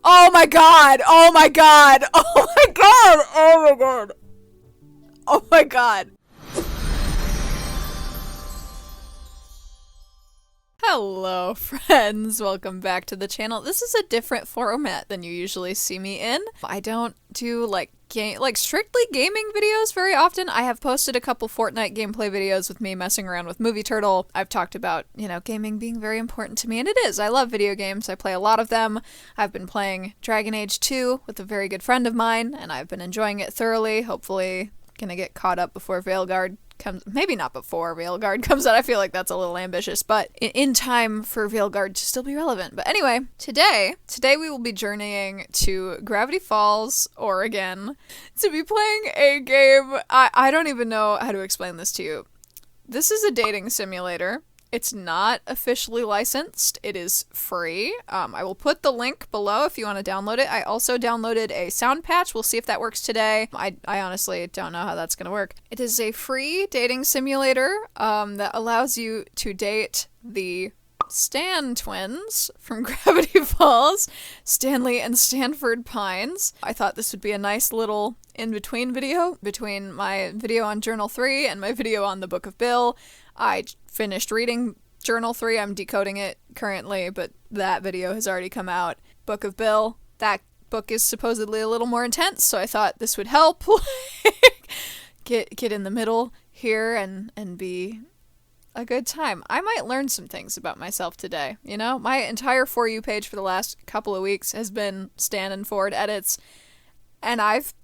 Oh my god! Oh my god! Oh my god! Oh my god! Oh my god! Hello friends, welcome back to the channel. This is a different format than you usually see me in. I don't do like strictly gaming videos very often. I have posted a couple Fortnite gameplay videos with me messing around with Movie Turtle. I've talked about, gaming being very important to me, and it is. I love video games. I play a lot of them. I've been playing Dragon Age 2 with a very good friend of mine, and I've been enjoying it thoroughly. Hopefully gonna get caught up before Veilguard comes, maybe not before Veilguard comes out. I feel like that's a little ambitious, but in time for Veilguard to still be relevant. But anyway, today we will be journeying to Gravity Falls, Oregon, to be playing a game. I don't even know how to explain this to you. This is a dating simulator. It's not officially licensed. It is free. I will put the link below if you want to download it. I also downloaded a sound patch. We'll see if that works today. I honestly don't know how that's going to work. It is a free dating simulator that allows you to date the Stan twins from Gravity Falls, STANley and Stanford Pines. I thought this would be a nice little in-between video between my video on Journal 3 and my video on the Book of Bill. I finished reading Journal 3. I'm decoding it currently, but that video has already come out. Book of Bill, that book is supposedly a little more intense, so I thought this would help. get in the middle here and be a good time. I might learn some things about myself today, My entire For You page for the last couple of weeks has been Stan and Ford edits, and I've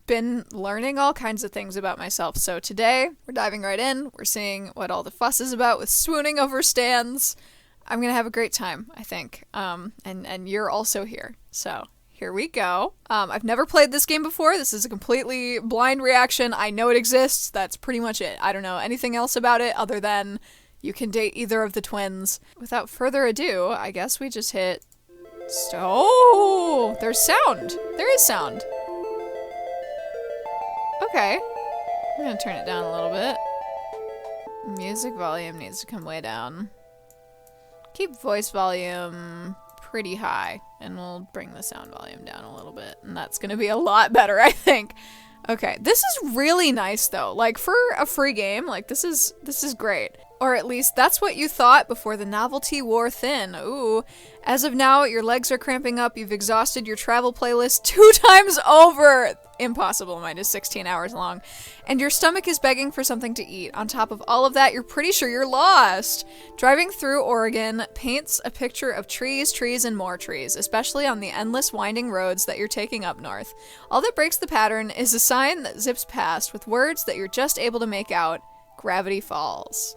been learning all kinds of things about myself. So today, we're diving right in. We're seeing what all the fuss is about with Swooning Over Stans. I'm gonna have a great time, I think. And you're also here. So here we go. I've never played this game before. This is a completely blind reaction. I know it exists. That's pretty much it. I don't know anything else about it other than you can date either of the twins. Without further ado, I guess we just hit... Oh! There's sound! There is sound. Okay. I'm gonna turn it down a little bit. Music volume needs to come way down. Keep voice volume pretty high, and we'll bring the sound volume down a little bit, and that's gonna be a lot better, I think. Okay, this is really nice though. Like, for a free game, like, this is great. Or at least that's what you thought before the novelty wore thin. Ooh. As of now, your legs are cramping up, you've exhausted your travel playlist 2 times over! Impossible, mine is 16 hours long. And your stomach is begging for something to eat. On top of all of that, you're pretty sure you're lost! Driving through Oregon paints a picture of trees, trees, and more trees, especially on the endless winding roads that you're taking up north. All that breaks the pattern is a sign that zips past with words that you're just able to make out. Gravity Falls.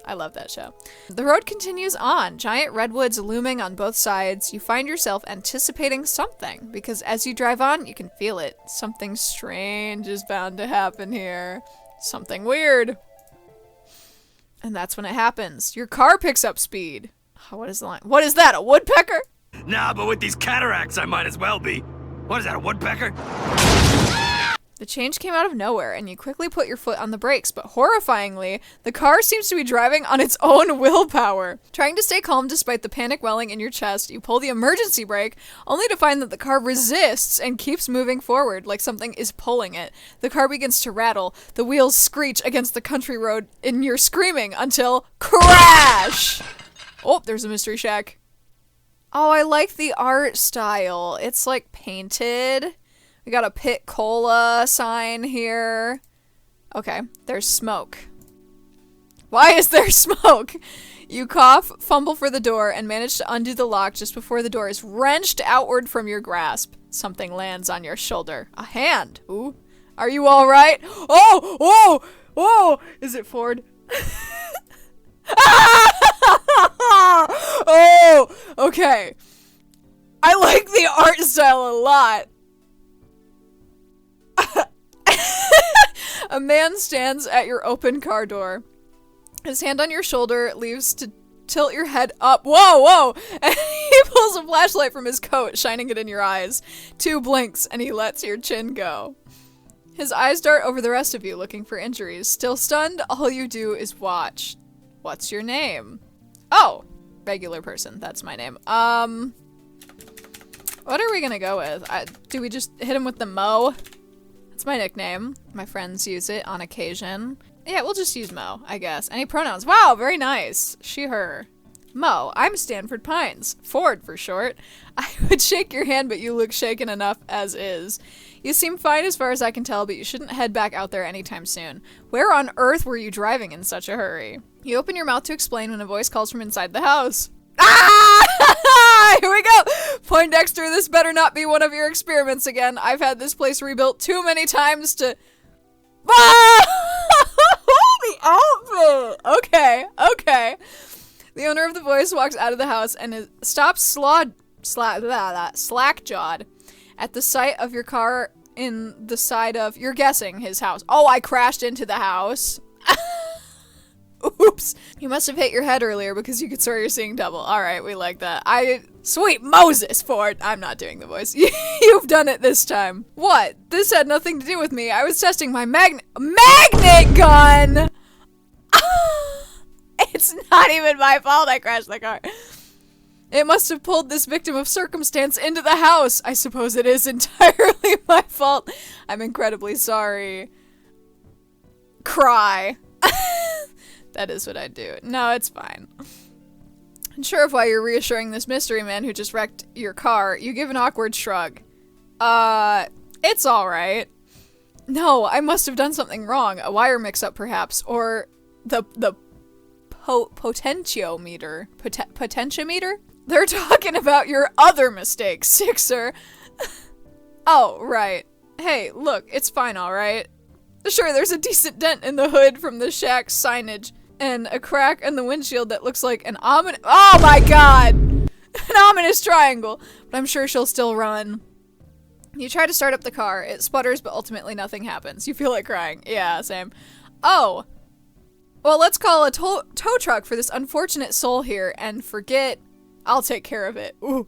I love that show. The road continues on, giant redwoods looming on both sides. You find yourself anticipating something, because as you drive on, you can feel it. Something strange is bound to happen here. Something weird. And that's when it happens. Your car picks up speed. Oh, what is the line? What is that, a woodpecker? Nah, but with these cataracts, I might as well be. What is that, a woodpecker? The change came out of nowhere, and you quickly put your foot on the brakes, but horrifyingly, the car seems to be driving on its own willpower. Trying to stay calm despite the panic welling in your chest, you pull the emergency brake, only to find that the car resists and keeps moving forward like something is pulling it. The car begins to rattle, the wheels screech against the country road, and you're screaming until crash! Oh, there's a mystery shack. Oh, I like the art style. It's like painted. We got a Pit Cola sign here. Okay, there's smoke. Why is there smoke? You cough, fumble for the door, and manage to undo the lock just before the door is wrenched outward from your grasp. Something lands on your shoulder. A hand. Ooh. Are you alright? Oh! Whoa! Whoa! Is it Ford? Oh! Okay. I like the art style a lot. A man stands at your open car door. His hand on your shoulder leaves to tilt your head up. Whoa, whoa! And he pulls a flashlight from his coat, shining it in your eyes. 2 blinks, and he lets your chin go. His eyes dart over the rest of you, looking for injuries. Still stunned, all you do is watch. What's your name? Oh, regular person. That's my name. What are we gonna go with? Do we just hit him with the Mo? That's my nickname. My friends use it on occasion. Yeah, we'll just use Mo, I guess. Any pronouns? Wow, very nice. She, her. Mo, I'm Stanford Pines. Ford for short. I would shake your hand, but you look shaken enough as is. You seem fine as far as I can tell, but you shouldn't head back out there anytime soon. Where on earth were you driving in such a hurry? You open your mouth to explain when a voice calls from inside the house. Ah! Here we go! Poindexter, this better not be one of your experiments again. I've had this place rebuilt too many times to... Ah! The outfit! Okay. The owner of the voice walks out of the house and stops slack-jawed at the sight of your car in the side of, you're guessing, his house. Oh, I crashed into the house. Oops. You must have hit your head earlier because you could swear you're seeing double. Alright, we like that. Sweet Moses, Ford. I'm not doing the voice. You've done it this time. What? This had nothing to do with me. I was testing my magnet gun! It's not even my fault I crashed the car. It must have pulled this victim of circumstance into the house. I suppose it is entirely my fault. I'm incredibly sorry. Cry. That is what I do. No, it's fine. Unsure of why you're reassuring this mystery man who just wrecked your car, you give an awkward shrug. It's alright. No, I must have done something wrong. A wire mix-up, perhaps. Or the potentiometer. Potentiometer? They're talking about your other mistake, Sixer. Oh, right. Hey, look, it's fine, alright? Sure, there's a decent dent in the hood from the shack's signage, and a crack in the windshield that looks like an ominous— oh my god! An ominous triangle! But I'm sure she'll still run. You try to start up the car. It sputters, but ultimately nothing happens. You feel like crying. Yeah, same. Oh. Well, let's call a tow truck for this unfortunate soul here, and forget— I'll take care of it. Ooh.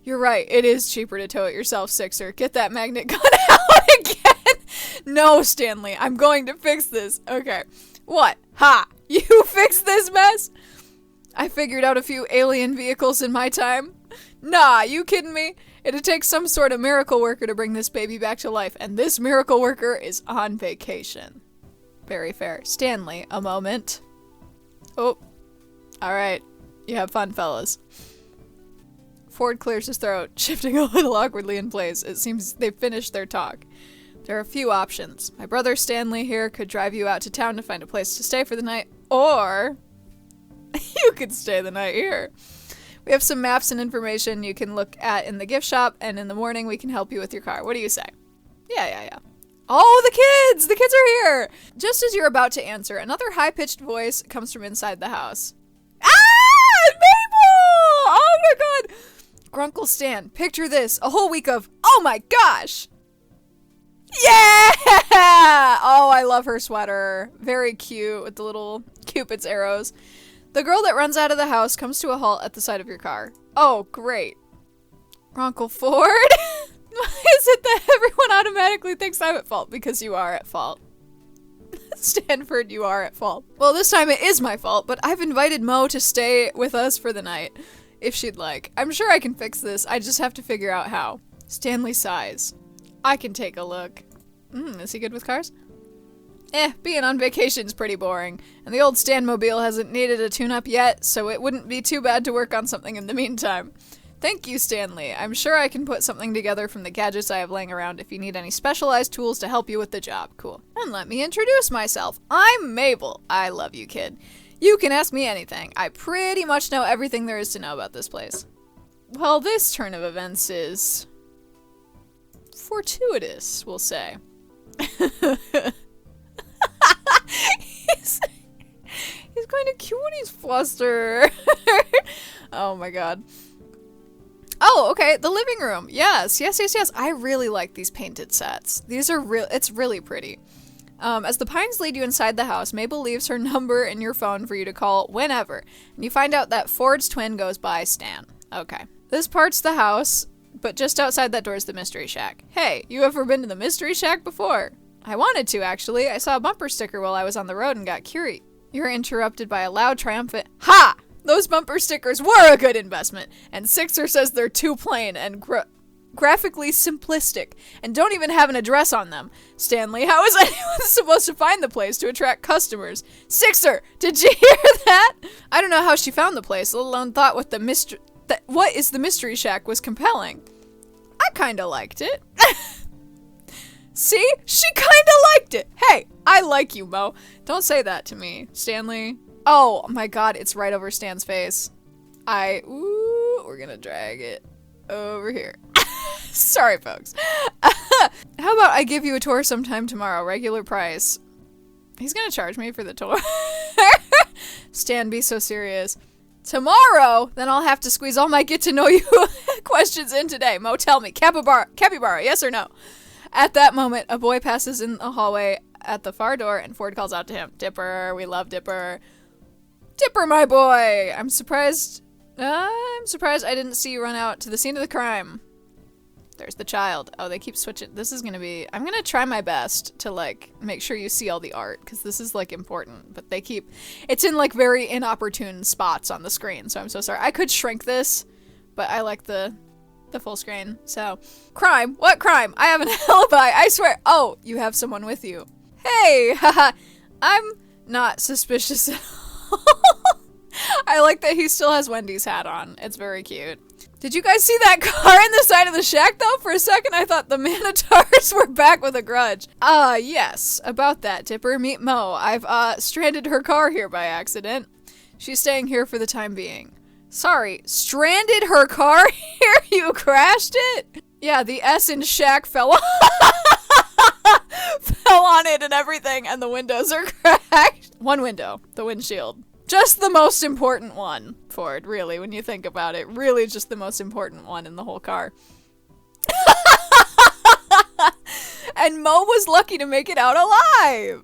You're right. It is cheaper to tow it yourself, Sixer. Get that magnet gun out again! No, STANley. I'm going to fix this. Okay. What? Ha! You fixed this mess? I figured out a few alien vehicles in my time. Nah, you kidding me? It'd take some sort of miracle worker to bring this baby back to life, and this miracle worker is on vacation. Very fair. STANley, a moment. Oh. Alright. You have fun, fellas. Ford clears his throat, shifting a little awkwardly in place. It seems they've finished their talk. There are a few options. My brother STANley here could drive you out to town to find a place to stay for the night, or you could stay the night here. We have some maps and information you can look at in the gift shop, and in the morning we can help you with your car. What do you say? Yeah. Oh, the kids! The kids are here! Just as you're about to answer, another high-pitched voice comes from inside the house. Ah! Mabel! Oh my god! Grunkle Stan, picture this. A whole week of, oh my gosh! Yeah! Oh, I love her sweater. Very cute with the little Cupid's arrows. The girl that runs out of the house comes to a halt at the side of your car. Oh, great. Uncle Ford? Why is it that everyone automatically thinks I'm at fault? Because you are at fault. Stanford, you are at fault. Well, this time it is my fault, but I've invited Mo to stay with us for the night, if she'd like. I'm sure I can fix this. I just have to figure out how. STANley sighs. I can take a look. Is he good with cars? Being on vacation's pretty boring, and the old Stanmobile hasn't needed a tune-up yet, so it wouldn't be too bad to work on something in the meantime. Thank you, STANley. I'm sure I can put something together from the gadgets I have laying around if you need any specialized tools to help you with the job. Cool. And let me introduce myself. I'm Mabel. I love you, kid. You can ask me anything. I pretty much know everything there is to know about this place. Well, this turn of events is fortuitous, we'll say. He's kind of cute when he's flustered. Oh my god. Oh, okay, the living room. Yes. I really like these painted sets. These are it's really pretty. As the pines lead you inside the house, Mabel leaves her number in your phone for you to call whenever, and you find out that Ford's twin goes by Stan. Okay. This part's the house, but just outside that door is the mystery shack. Hey, you ever been to the mystery shack before? I wanted to, actually. I saw a bumper sticker while I was on the road and got curious. You're interrupted by a loud, triumphant, "Ha! Those bumper stickers were a good investment. And Sixer says they're too plain and graphically simplistic and don't even have an address on them. STANley, how is anyone supposed to find the place to attract customers? Sixer, did you hear that? I don't know how she found the place, let alone thought what is the mystery shack was compelling. I kinda liked it. See? She kinda liked it. Hey, I like you, Mo. Don't say that to me, STANley. Oh my god, it's right over Stan's face. We're gonna drag it over here. Sorry, folks. How about I give you a tour sometime tomorrow, regular price. He's gonna charge me for the tour. Stan, be so serious. Tomorrow? Then I'll have to squeeze all my get-to-know-you questions in today. Mo, tell me, capybara, yes or no? At that moment, a boy passes in the hallway at the far door, and Ford calls out to him, Dipper, we love Dipper. Dipper, my boy! I'm surprised I didn't see you run out to the scene of the crime. There's the child. Oh, they keep switching. I'm gonna try my best to, like, make sure you see all the art, because this is, like, important. But it's in, like, very inopportune spots on the screen, so I'm so sorry. I could shrink this, but I like the full screen. So, crime? What crime? I have an alibi, I swear. Oh, you have someone with you. Hey, haha, I'm not suspicious at all. I like that he still has Wendy's hat on. It's very cute. Did you guys see that car in the side of the shack, though? For a second, I thought the Manitars were back with a grudge. Yes. About that, Dipper. Meet Mo. I've, stranded her car here by accident. She's staying here for the time being. Sorry, stranded her car here? You crashed it? Yeah, the S in shack fell on it and everything, and the windows are cracked. One window. The windshield. Just the most important one, Ford, really, when you think about it. Really just the most important one in the whole car. And Mo was lucky to make it out alive!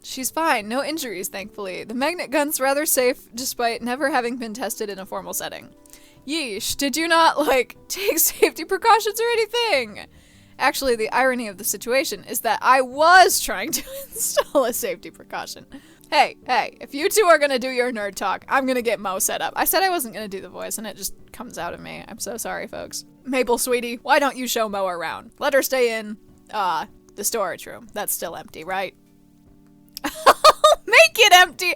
She's fine, no injuries, thankfully. The magnet gun's rather safe, despite never having been tested in a formal setting. Yeesh, did you not, like, take safety precautions or anything? Actually, the irony of the situation is that I was trying to install a safety precaution. Hey, if you two are gonna do your nerd talk, I'm gonna get Mo set up. I said I wasn't gonna do the voice, and it just comes out of me. I'm so sorry, folks. Mabel, sweetie, why don't you show Mo around? Let her stay in, the storage room. That's still empty, right? Make it empty!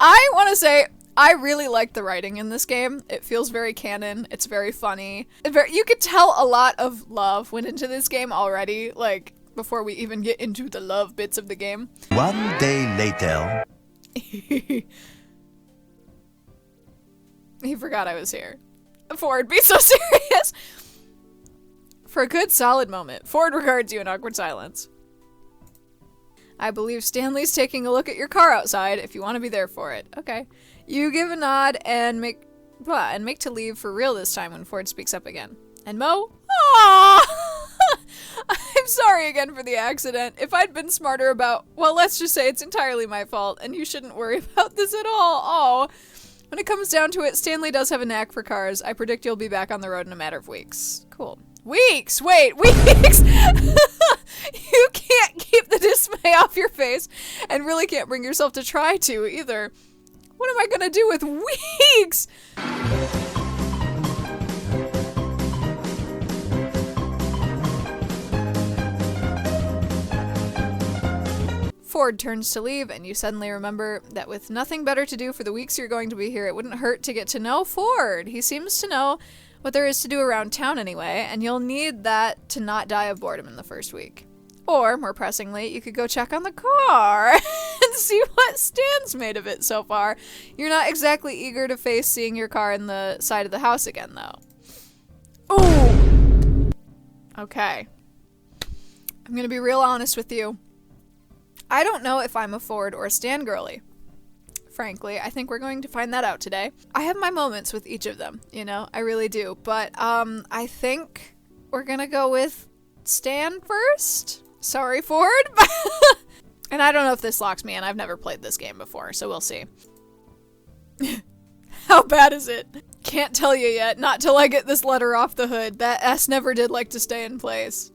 I want to say, I really like the writing in this game. It feels very canon. It's very funny. You could tell a lot of love went into this game already, like, before we even get into the love bits of the game. One day later. He forgot I was here. Ford, be so serious! For a good solid moment, Ford regards you in awkward silence. I believe STANley's taking a look at your car outside if you want to be there for it. Okay. You give a nod and make to leave for real this time when Ford speaks up again. And Mo? Aww! I'm sorry again for the accident. If I'd been smarter about, well, let's just say it's entirely my fault, and you shouldn't worry about this at all. Oh. When it comes down to it, STANley does have a knack for cars. I predict you'll be back on the road in a matter of weeks. Cool. Weeks? Wait, weeks? You can't keep the dismay off your face, and really can't bring yourself to try to, either. What am I gonna do with weeks? Ford turns to leave, and you suddenly remember that with nothing better to do for the weeks you're going to be here, it wouldn't hurt to get to know Ford. He seems to know what there is to do around town anyway, and you'll need that to not die of boredom in the first week. Or, more pressingly, you could go check on the car and see what Stan's made of it so far. You're not exactly eager to face seeing your car in the side of the house again, though. Ooh! Okay. I'm gonna be real honest with you. I don't know if I'm a Ford or a Stan girly. Frankly, I think we're going to find that out today. I have my moments with each of them, you know, I really do. But, I think we're gonna go with Stan first. Sorry, Ford. And I don't know if this locks me in. I've never played this game before, so we'll see. How bad is it? Can't tell you yet, not till I get this letter off the hood. That S never did like to stay in place.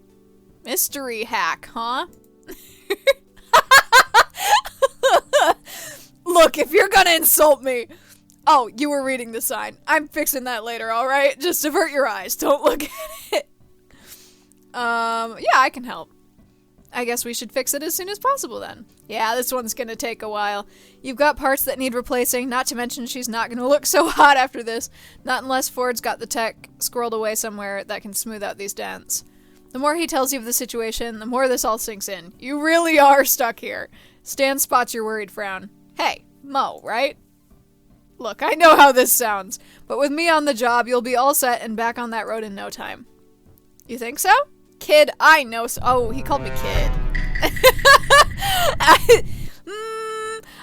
Mystery hack, huh? Look, if you're gonna insult me, Oh, you were reading the sign. I'm fixing that later, alright? Just avert your eyes. Don't look at it. Yeah, I can help. I guess we should fix it as soon as possible then. Yeah, this one's gonna take a while. You've got parts that need replacing, not to mention she's not gonna look so hot after this. Not unless Ford's got the tech squirreled away somewhere that can smooth out these dents. The more he tells you of the situation, the more this all sinks in. You really are stuck here. Stan spots your worried frown. Hey, Mo, right? Look, I know how this sounds, but with me on the job, you'll be all set and back on that road in no time. You think so? Kid, I know so. Oh, he called me kid.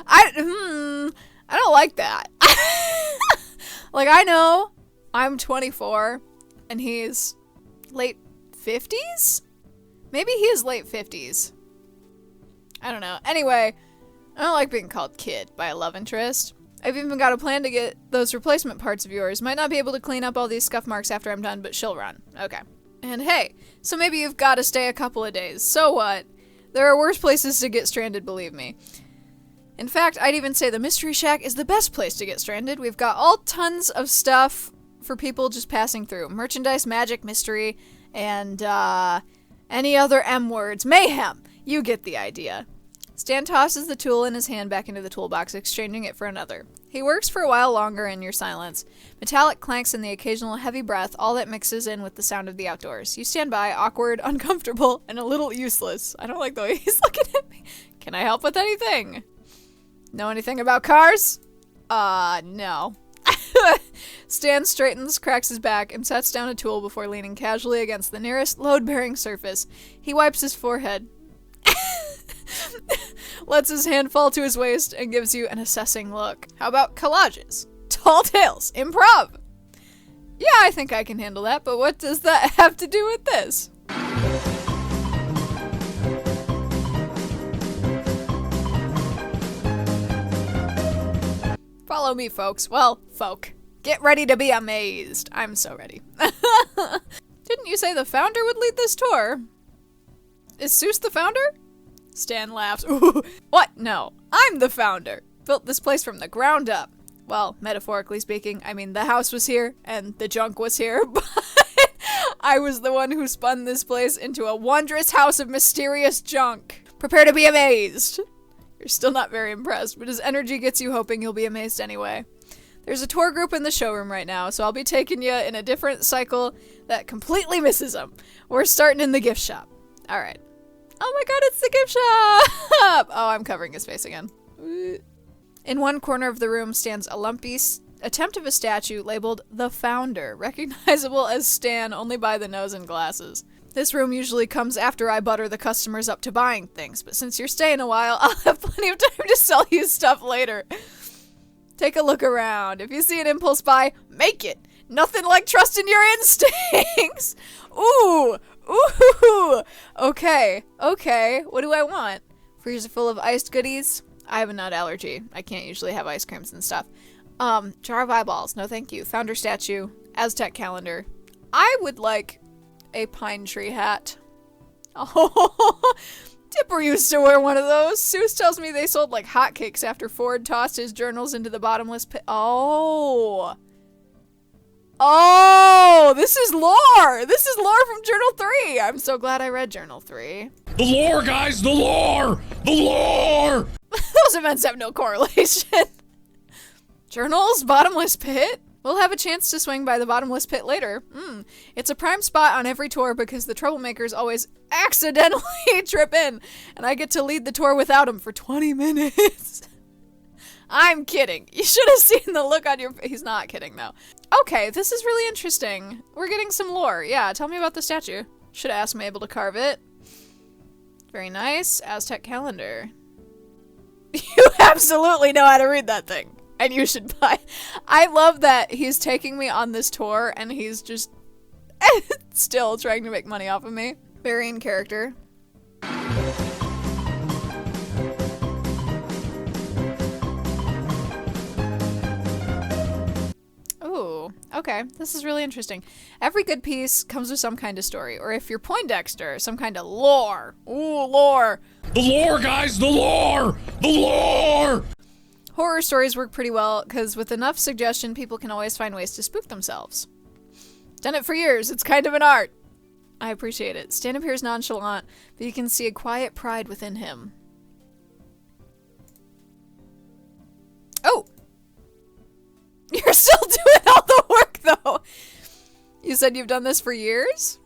I don't like that. Like, I know I'm 24 and he's late 50s? Maybe he is late 50s. I don't know. Anyway, I don't like being called kid by a love interest. I've even got a plan to get those replacement parts of yours. Might not be able to clean up all these scuff marks after I'm done, but she'll run. Okay. And hey, so maybe you've got to stay a couple of days. So what? There are worse places to get stranded, believe me. In fact, I'd even say the Mystery Shack is the best place to get stranded. We've got all tons of stuff for people just passing through. Merchandise, magic, mystery, and any other M words. Mayhem! You get the idea. Stan tosses the tool in his hand back into the toolbox, exchanging it for another. He works for a while longer in your silence. Metallic clanks and the occasional heavy breath, all that mixes in with the sound of the outdoors. You stand by, awkward, uncomfortable, and a little useless. I don't like the way he's looking at me. Can I help with anything? Know anything about cars? No. Stan straightens, cracks his back, and sets down a tool before leaning casually against the nearest load-bearing surface. He wipes his forehead, lets his hand fall to his waist, and gives you an assessing look. How about collages? Tall tales? Improv? Yeah, I think I can handle that, but what does that have to do with this? Follow me, folks. Well, folk. Get ready to be amazed. I'm so ready. Didn't you say the founder would lead this tour? Is Seuss the founder? Stan laughs. Ooh. What? No. I'm the founder. Built this place from the ground up. Well, metaphorically speaking, I mean the house was here and the junk was here, but I was the one who spun this place into a wondrous house of mysterious junk. Prepare to be amazed. You're still not very impressed, but his energy gets you hoping you'll be amazed anyway. There's a tour group in the showroom right now, so I'll be taking you in a different cycle that completely misses them. We're starting in the gift shop. Alright. Oh my god, it's the gift shop! Oh, I'm covering his face again. In one corner of the room stands a lumpy attempt of a statue labeled The Founder, recognizable as Stan only by the nose and glasses. This room usually comes after I butter the customers up to buying things, but since you're staying a while, I'll have plenty of time to sell you stuff later. Take a look around. If you see an impulse buy, make it. Nothing like trusting your instincts. Ooh, ooh. Okay. What do I want? Freezer full of iced goodies. I have a nut allergy. I can't usually have ice creams and stuff. Jar of eyeballs. No, thank you. Founder statue. Aztec calendar. I would like a pine tree hat. Oh, Dipper used to wear one of those. Seuss tells me they sold like hotcakes after Ford tossed his journals into the bottomless pit. Oh, this is lore. This is lore from Journal 3. I'm so glad I read Journal 3. The lore, guys, the lore! The lore! Those events have no correlation. Journals? Bottomless pit? We'll have a chance to swing by the bottomless pit later. It's a prime spot on every tour because the troublemakers always accidentally trip in, and I get to lead the tour without them for 20 minutes. I'm kidding. You should have seen the look on your face. He's not kidding, though. Okay, this is really interesting. We're getting some lore. Yeah, tell me about the statue. Should have asked Mabel to carve it. Very nice. Aztec calendar. You absolutely know how to read that thing. And you should buy. I love that he's taking me on this tour and he's just still trying to make money off of me. Very in character. Ooh, okay. This is really interesting. Every good piece comes with some kind of story, or if you're Poindexter, some kind of lore. Ooh, lore. The lore, guys, the lore! The lore! Horror stories work pretty well because with enough suggestion, people can always find ways to spook themselves. Done it for years. It's kind of an art. I appreciate it. Stan appears nonchalant, but you can see a quiet pride within him. Oh! You're still doing all the work, though! You said you've done this for years?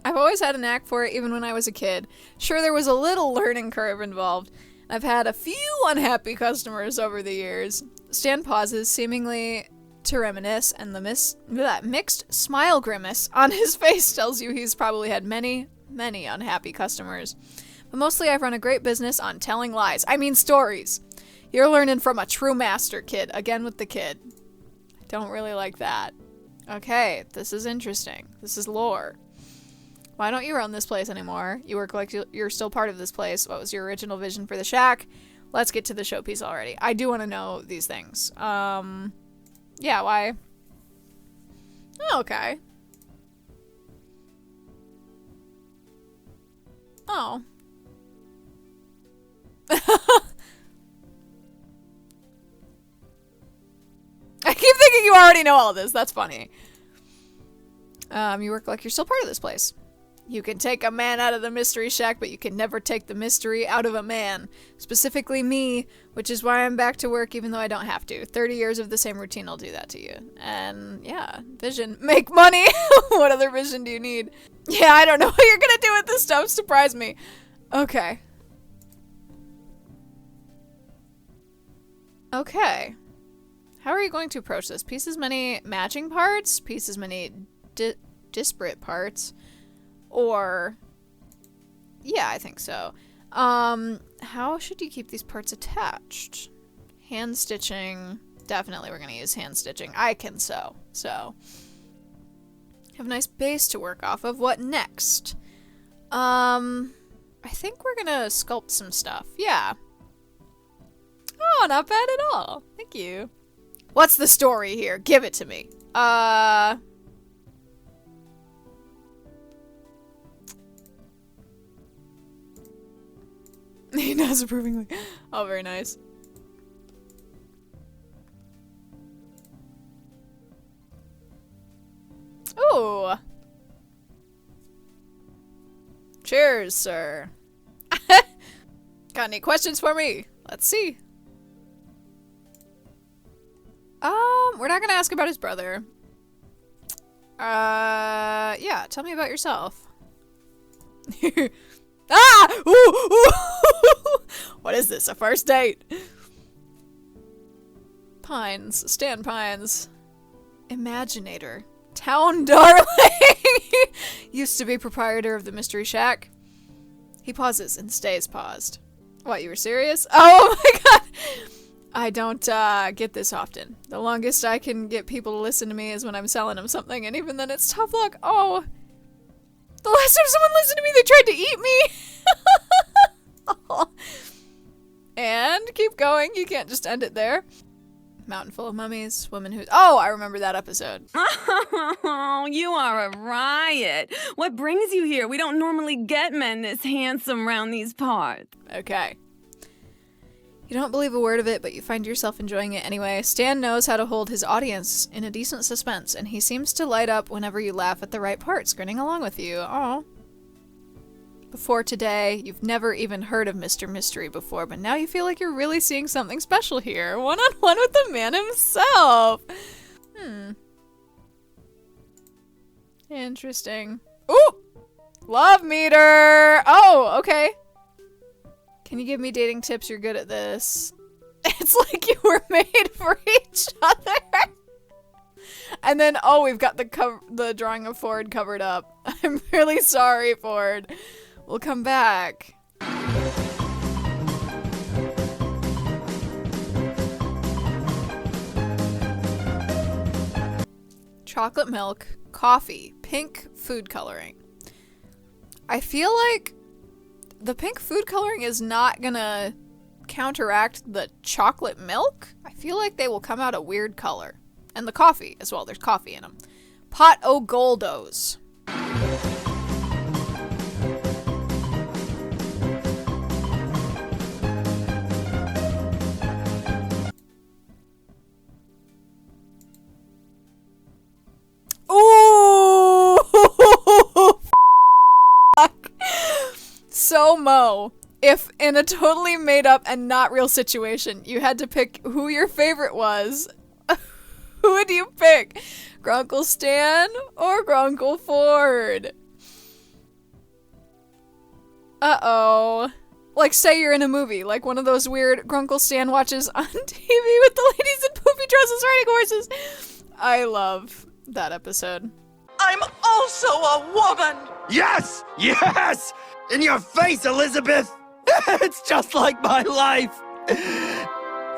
I've always had a knack for it, even when I was a kid. Sure, there was a little learning curve involved. I've had a few unhappy customers over the years. Stan pauses, seemingly to reminisce, and that mixed smile grimace on his face tells you he's probably had many, many unhappy customers. But mostly I've run a great business on telling lies. I mean stories. You're learning from a true master, kid. Again with the kid. I don't really like that. Okay, this is interesting. This is lore. Why don't you run this place anymore? You work like you're still part of this place. What was your original vision for the shack? Let's get to the showpiece already. I do want to know these things. Yeah, why? Oh, okay. Oh. I keep thinking you already know all this. That's funny. You work like you're still part of this place. You can take a man out of the mystery shack, but you can never take the mystery out of a man. Specifically me, which is why I'm back to work even though I don't have to. 30 years of the same routine will do that to you. And yeah, vision. Make money! What other vision do you need? Yeah, I don't know what you're gonna do with this stuff. Surprise me. Okay. Okay. How are you going to approach this? Piece as many matching parts? Piece as many disparate parts? Or, yeah, I think so. How should you keep these parts attached? Hand stitching. Definitely we're going to use hand stitching. I can sew, so. Have a nice base to work off of. What next? I think we're going to sculpt some stuff. Yeah. Oh, not bad at all. Thank you. What's the story here? Give it to me. He nods approvingly. Oh, very nice. Ooh. Cheers, sir. Got any questions for me? Let's see. We're not gonna ask about his brother. Yeah, tell me about yourself. Ah! Ooh, ooh. What is this, a first date? Pines, Stan Pines. Imaginator. Town darling! Used to be proprietor of the Mystery Shack. He pauses and stays paused. What, you were serious? Oh my god! I don't get this often. The longest I can get people to listen to me is when I'm selling them something, and even then it's tough luck. Oh. The last time someone listened to me, they tried to eat me! Oh. And keep going. You can't just end it there. Mountain full of mummies, woman who... Oh, I remember that episode. Oh, you are a riot. What brings you here? We don't normally get men this handsome round these parts. Okay. You don't believe a word of it, but you find yourself enjoying it anyway. Stan knows how to hold his audience in a decent suspense, and he seems to light up whenever you laugh at the right parts, grinning along with you. Oh. Before today, you've never even heard of Mr. Mystery before, but now you feel like you're really seeing something special here. One-on-one with the man himself. Interesting. Ooh! Love meter! Oh, okay. Can you give me dating tips? You're good at this. It's like you were made for each other. And then, oh, we've got the drawing of Ford covered up. I'm really sorry, Ford. We'll come back. Chocolate milk, coffee, pink food coloring. I feel like the pink food coloring is not gonna counteract the chocolate milk. I feel like they will come out a weird color. And the coffee as well. There's coffee in them. Pot o' Goldos. Mo, if in a totally made up and not real situation, you had to pick who your favorite was, who would you pick? Grunkle Stan or Grunkle Ford? Uh-oh. Like, say you're in a movie, like one of those weird Grunkle Stan watches on TV with the ladies in poofy dresses riding horses. I love that episode. I'm also a woman! Yes! Yes! In your face, Elizabeth! It's just like my life!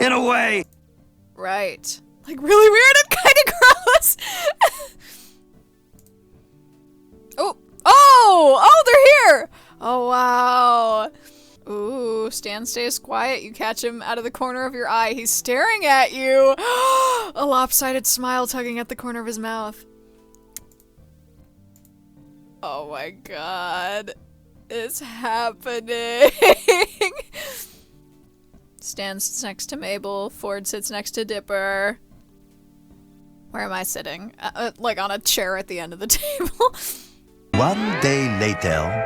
In a way. Right. Like, really weird and kind of gross. Oh! Oh! They're here! Oh, wow. Ooh, Stan stays quiet. You catch him out of the corner of your eye. He's staring at you. A lopsided smile tugging at the corner of his mouth. Oh my god. It's happening. Stan sits next to Mabel. Ford sits next to Dipper. Where am I sitting? Like on a chair at the end of the table. One day later.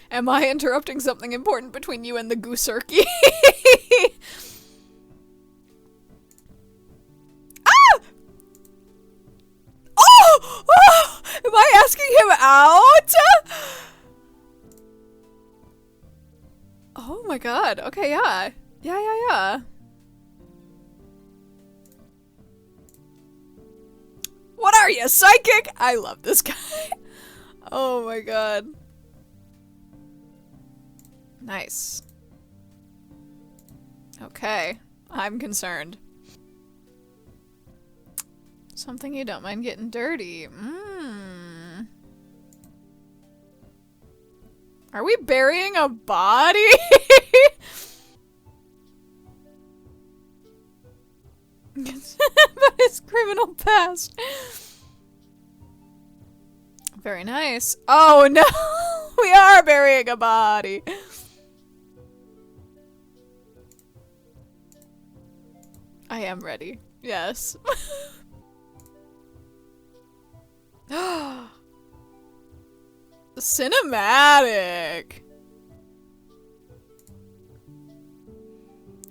Am I interrupting something important between you and the gooserky? Ah! Oh! Am I asking him out? Oh my god. Okay, yeah. Yeah. What are you, psychic? I love this guy. Oh my god. Nice. Okay. I'm concerned. Something you don't mind getting dirty. Are we burying a body? About his criminal past. Very nice. Oh no! We are burying a body! I am ready. Yes. Cinematic!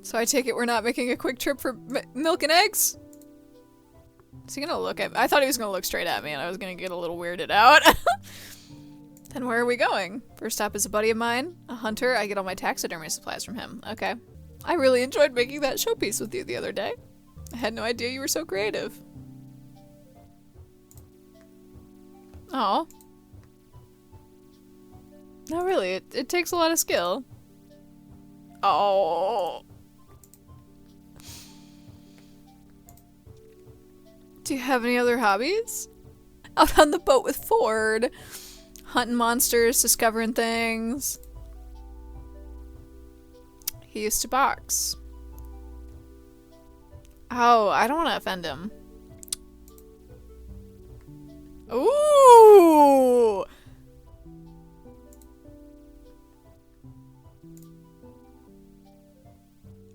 So I take it we're not making a quick trip for milk and eggs? Is he gonna look at me? I thought he was gonna look straight at me and I was gonna get a little weirded out. Then where are we going? First stop is a buddy of mine, a hunter. I get all my taxidermy supplies from him. Okay. I really enjoyed making that showpiece with you the other day. I had no idea you were so creative. Oh. No, really, it takes a lot of skill. Oh. Do you have any other hobbies? Out on the boat with Ford. Hunting monsters, discovering things. He used to box. Oh, I don't want to offend him. Ooh!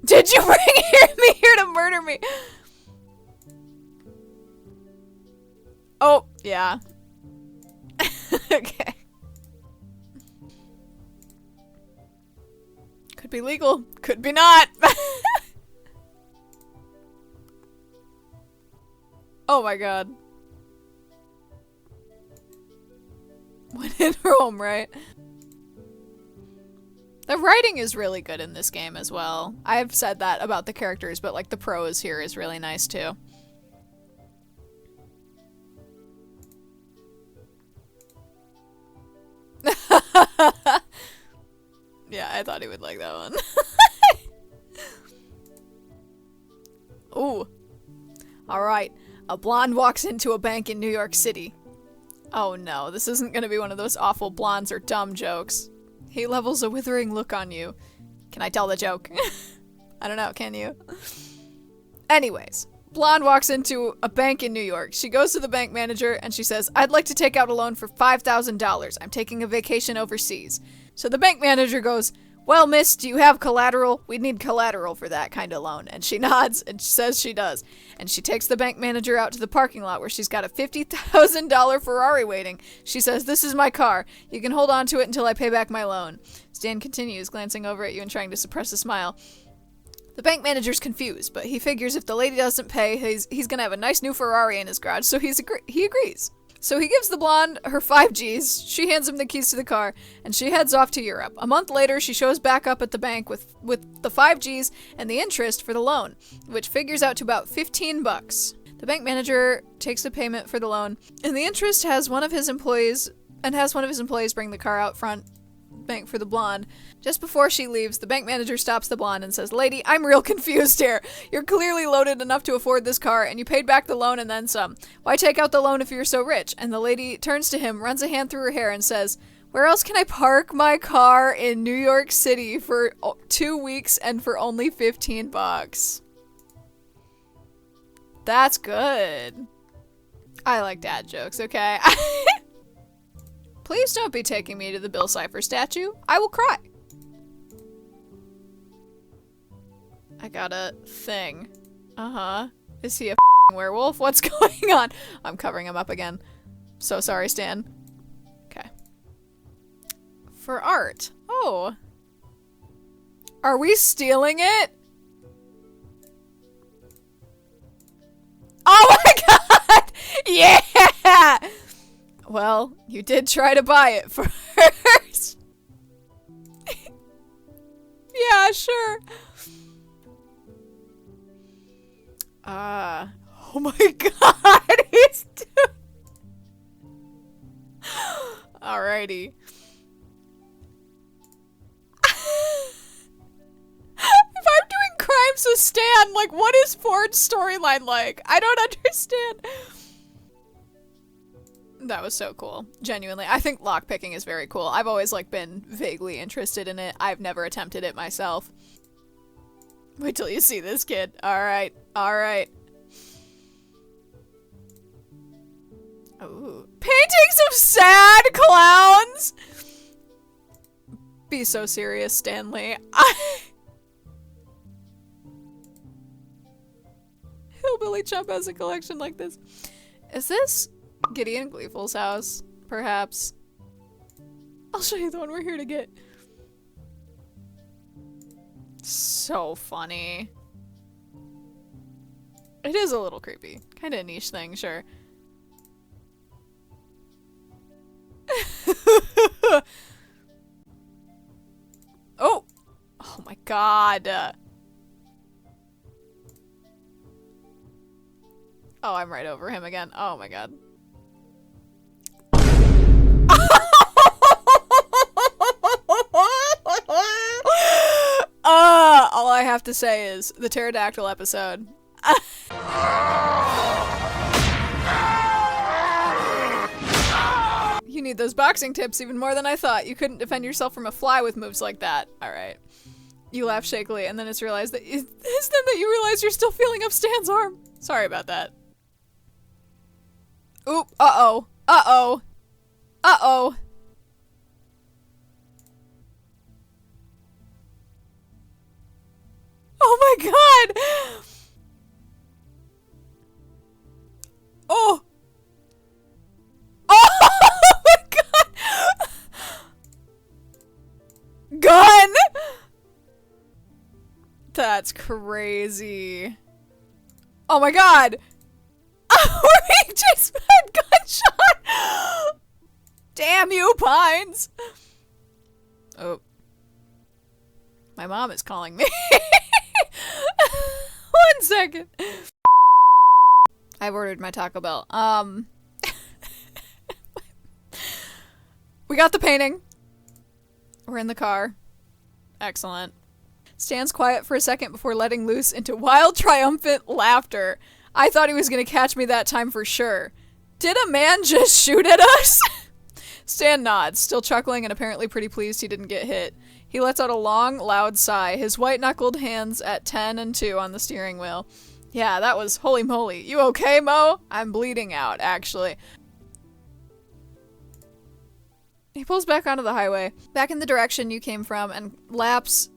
Did you bring me here to murder me? Oh, yeah. Okay. Could be legal, could be not. Oh my god. When in Rome, right? The writing is really good in this game as well. I've said that about the characters, but like the prose here is really nice too. Yeah, I thought he would like that one. Ooh. Alright. A blonde walks into a bank in New York City. Oh no, this isn't gonna be one of those awful blondes or dumb jokes. He levels a withering look on you. Can I tell the joke? I don't know, can you? Anyways, blonde walks into a bank in New York. She goes to the bank manager and she says, "I'd like to take out a loan for $5,000. I'm taking a vacation overseas." So the bank manager goes, Well, miss, do you have collateral? We need collateral for that kind of loan. And she nods and she says she does. And she takes the bank manager out to the parking lot where she's got a $50,000 Ferrari waiting. She says, this is my car. You can hold on to it until I pay back my loan. Stan continues, glancing over at you and trying to suppress a smile. The bank manager's confused, but he figures if the lady doesn't pay, he's gonna have a nice new Ferrari in his garage, so he agrees. So he gives the blonde her 5 Gs, she hands him the keys to the car, and she heads off to Europe. A month later, she shows back up at the bank with the 5 Gs and the interest for the loan, which figures out to about $15. The bank manager takes the payment for the loan, and the interest has one of his employees bring the car out front bank for the blonde. Just before she leaves, the bank manager stops the blonde and says, lady, I'm real confused here. You're clearly loaded enough to afford this car, and you paid back the loan and then some. Why take out the loan if you're so rich? And the lady turns to him, runs a hand through her hair, and says, where else can I park my car in New York City for 2 weeks and for only $15? That's good. I like dad jokes, okay? Please don't be taking me to the Bill Cipher statue. I will cry. I got a thing. Uh-huh. Is he a werewolf? What's going on? I'm covering him up again. So sorry, Stan. Okay. For art. Oh. Are we stealing it? Oh my god! Yeah! Well, you did try to buy it first. Yeah, sure. Oh my god, he's Alrighty. If I'm doing crimes with Stan, like, what is Ford's storyline like? I don't understand. That was so cool. Genuinely. I think lockpicking is very cool. I've always, like, been vaguely interested in it. I've never attempted it myself. Wait till you see this kid. Alright. Alright. Ooh. Paintings of sad clowns! Be so serious, Stanley. Hillbilly Chump has a collection like this. Is this Gideon Gleeful's house? Perhaps. I'll show you the one we're here to get. So funny. It is a little creepy. Kind of a niche thing, sure. Oh! Oh my god. Oh, I'm right over him again. Oh my god. All I have to say is the pterodactyl episode. You need those boxing tips even more than I thought. You couldn't defend yourself from a fly with moves like that. Alright. You laugh shakily, and then it's then that you realize you're still feeling up Stan's arm. Sorry about that. Oop. Uh-oh. Uh-oh. Uh-oh. Oh my god! Oh! Oh my god! Gun! That's crazy. Oh my god! We just had gunshot! Damn you, Pines! Oh. My mom is calling me. 1 second. I've ordered my Taco Bell. We got the painting. We're in the car. Excellent. Stands quiet for a second before letting loose into wild, triumphant laughter. I thought he was gonna catch me that time for sure. Did a man just shoot at us? Stan nods, still chuckling and apparently pretty pleased he didn't get hit. He lets out a long, loud sigh, his white-knuckled hands at 10 and 2 on the steering wheel. Yeah, that was holy moly. You okay, Mo? I'm bleeding out, actually. He pulls back onto the highway, back in the direction you came from, and you lapse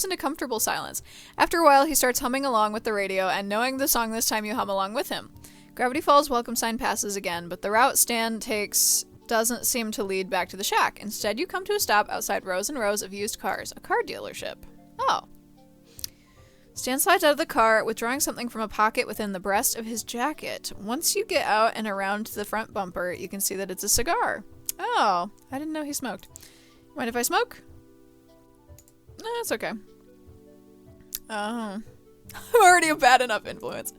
into comfortable silence. After a while, he starts humming along with the radio, and knowing the song this time, you hum along with him. Gravity Falls welcome sign passes again, but the route Stan takes doesn't seem to lead back to the shack. Instead, you come to a stop outside rows and rows of used cars, a car dealership. Oh. Stan slides out of the car, withdrawing something from a pocket within the breast of his jacket. Once you get out and around the front bumper, you can see that it's a cigar. Oh, I didn't know he smoked. Mind if I smoke? No, it's okay. Oh. I'm already a bad enough influence.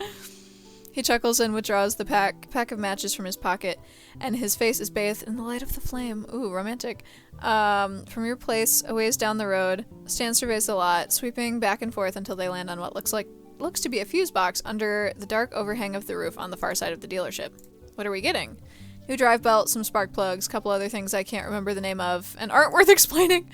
He chuckles and withdraws the pack of matches from his pocket, and his face is bathed in the light of the flame. Ooh, romantic. From your place, a ways down the road, Stan surveys the lot, sweeping back and forth until they land on what looks to be a fuse box under the dark overhang of the roof on the far side of the dealership. What are we getting? New drive belt, some spark plugs, couple other things I can't remember the name of, and aren't worth explaining.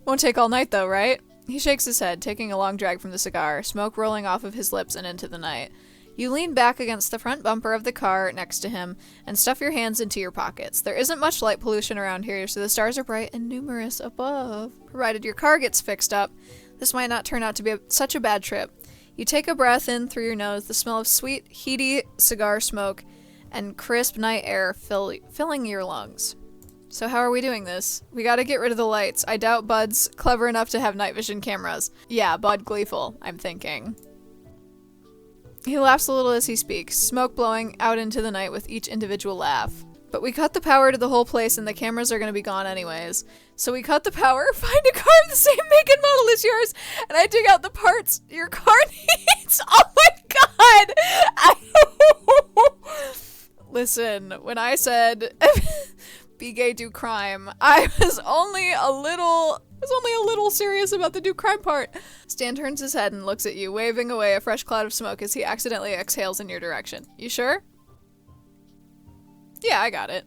Won't take all night though, right? He shakes his head, taking a long drag from the cigar, smoke rolling off of his lips and into the night. You lean back against the front bumper of the car next to him and stuff your hands into your pockets. There isn't much light pollution around here, so the stars are bright and numerous above. Provided your car gets fixed up, this might not turn out to be such a bad trip. You take a breath in through your nose, the smell of sweet, heady cigar smoke and crisp night air filling your lungs. So how are we doing this? We gotta get rid of the lights. I doubt Bud's clever enough to have night vision cameras. Yeah, Bud gleeful, I'm thinking. He laughs a little as he speaks, smoke blowing out into the night with each individual laugh. But we cut the power to the whole place and the cameras are gonna be gone anyways. So we cut the power, find a car of the same make and model as yours, and I dig out the parts your car needs. Oh my god! Listen, when I said be gay, do crime, I was only a little serious about the do crime part. Stan turns his head and looks at you, waving away a fresh cloud of smoke as he accidentally exhales in your direction. You sure? Yeah, I got it.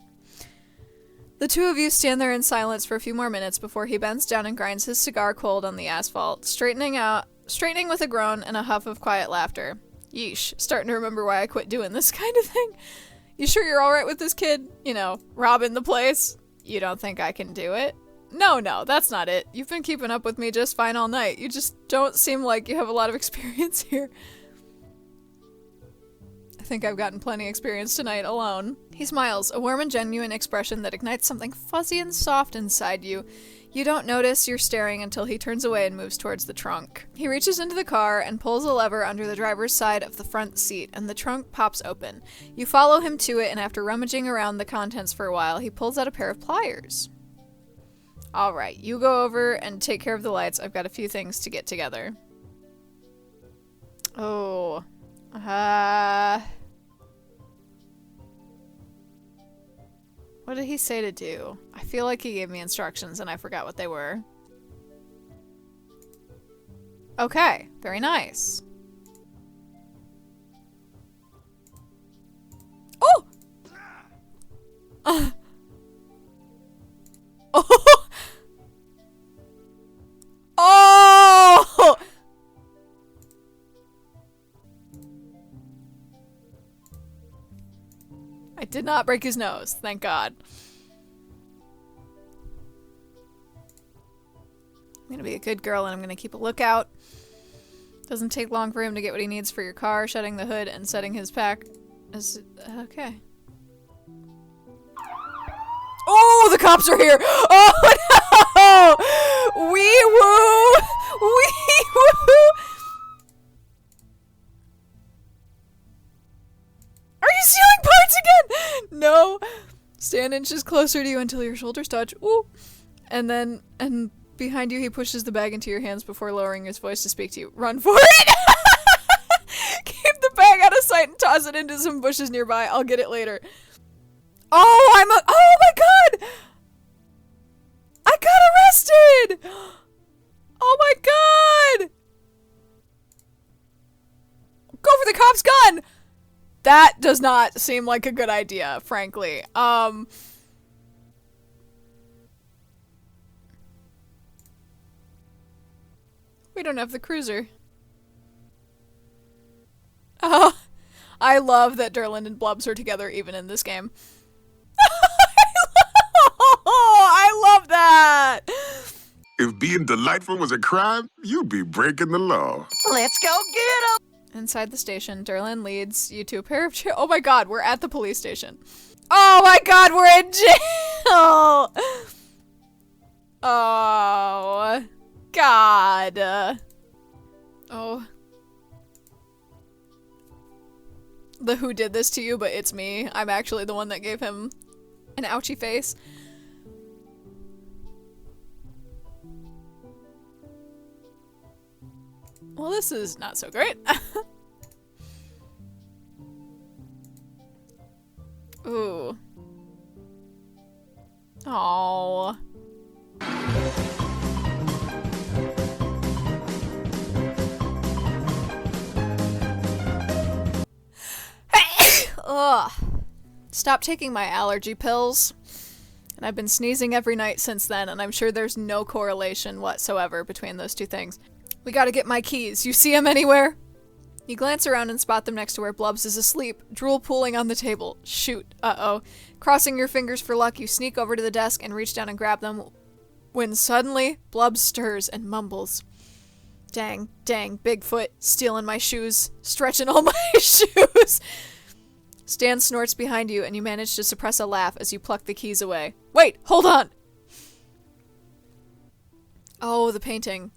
The two of you stand there in silence for a few more minutes before he bends down and grinds his cigar cold on the asphalt, straightening with a groan and a huff of quiet laughter. Yeesh, starting to remember why I quit doing this kind of thing. You sure you're alright with this kid? You know, robbing the place? You don't think I can do it? No, that's not it. You've been keeping up with me just fine all night. You just don't seem like you have a lot of experience here. I think I've gotten plenty of experience tonight alone. He smiles, a warm and genuine expression that ignites something fuzzy and soft inside you. You don't notice you're staring until he turns away and moves towards the trunk. He reaches into the car and pulls a lever under the driver's side of the front seat, and the trunk pops open. You follow him to it, and after rummaging around the contents for a while, he pulls out a pair of pliers. Alright, you go over and take care of the lights. I've got a few things to get together. Oh. What did he say to do? I feel like he gave me instructions and I forgot what they were. Okay, very nice. Oh! Oh! Oh! I did not break his nose, thank God. I'm gonna be a good girl and I'm gonna keep a lookout. Doesn't take long for him to get what he needs for your car, shutting the hood and setting his pack. Okay. Oh, the cops are here! Oh no! Wee woo! Wee woo! Are you stealing parts again? No. Stan inches closer to you until your shoulders touch. Ooh. And behind you he pushes the bag into your hands before lowering his voice to speak to you. Run for it! Keep the bag out of sight and toss it into some bushes nearby. I'll get it later. Oh, oh my god! I got arrested! Oh my god! Go for the cop's gun! That does not seem like a good idea, frankly. We don't have the cruiser. I love that Derlin and Blubs are together even in this game. I If being delightful was a crime, you'd be breaking the law. Let's go get him! Inside the station, Derlin leads you to a pair of chairs. Oh my god, we're at the police station. Oh my god, we're in jail! Oh, god. Oh. The who did this to you, but it's me. I'm actually the one that gave him an ouchy face. Well, this is not so great. Ooh. Oh. Ugh. Stop taking my allergy pills. And I've been sneezing every night since then, and I'm sure there's no correlation whatsoever between those two things. We gotta get my keys. You see them anywhere? You glance around and spot them next to where Blubs is asleep, drool pooling on the table. Shoot. Uh-oh. Crossing your fingers for luck, you sneak over to the desk and reach down and grab them, when suddenly, Blubs stirs and mumbles. Dang, Bigfoot, stealing my shoes, stretching all my shoes. Stan snorts behind you, and you manage to suppress a laugh as you pluck the keys away. Wait, hold on! Oh, the painting.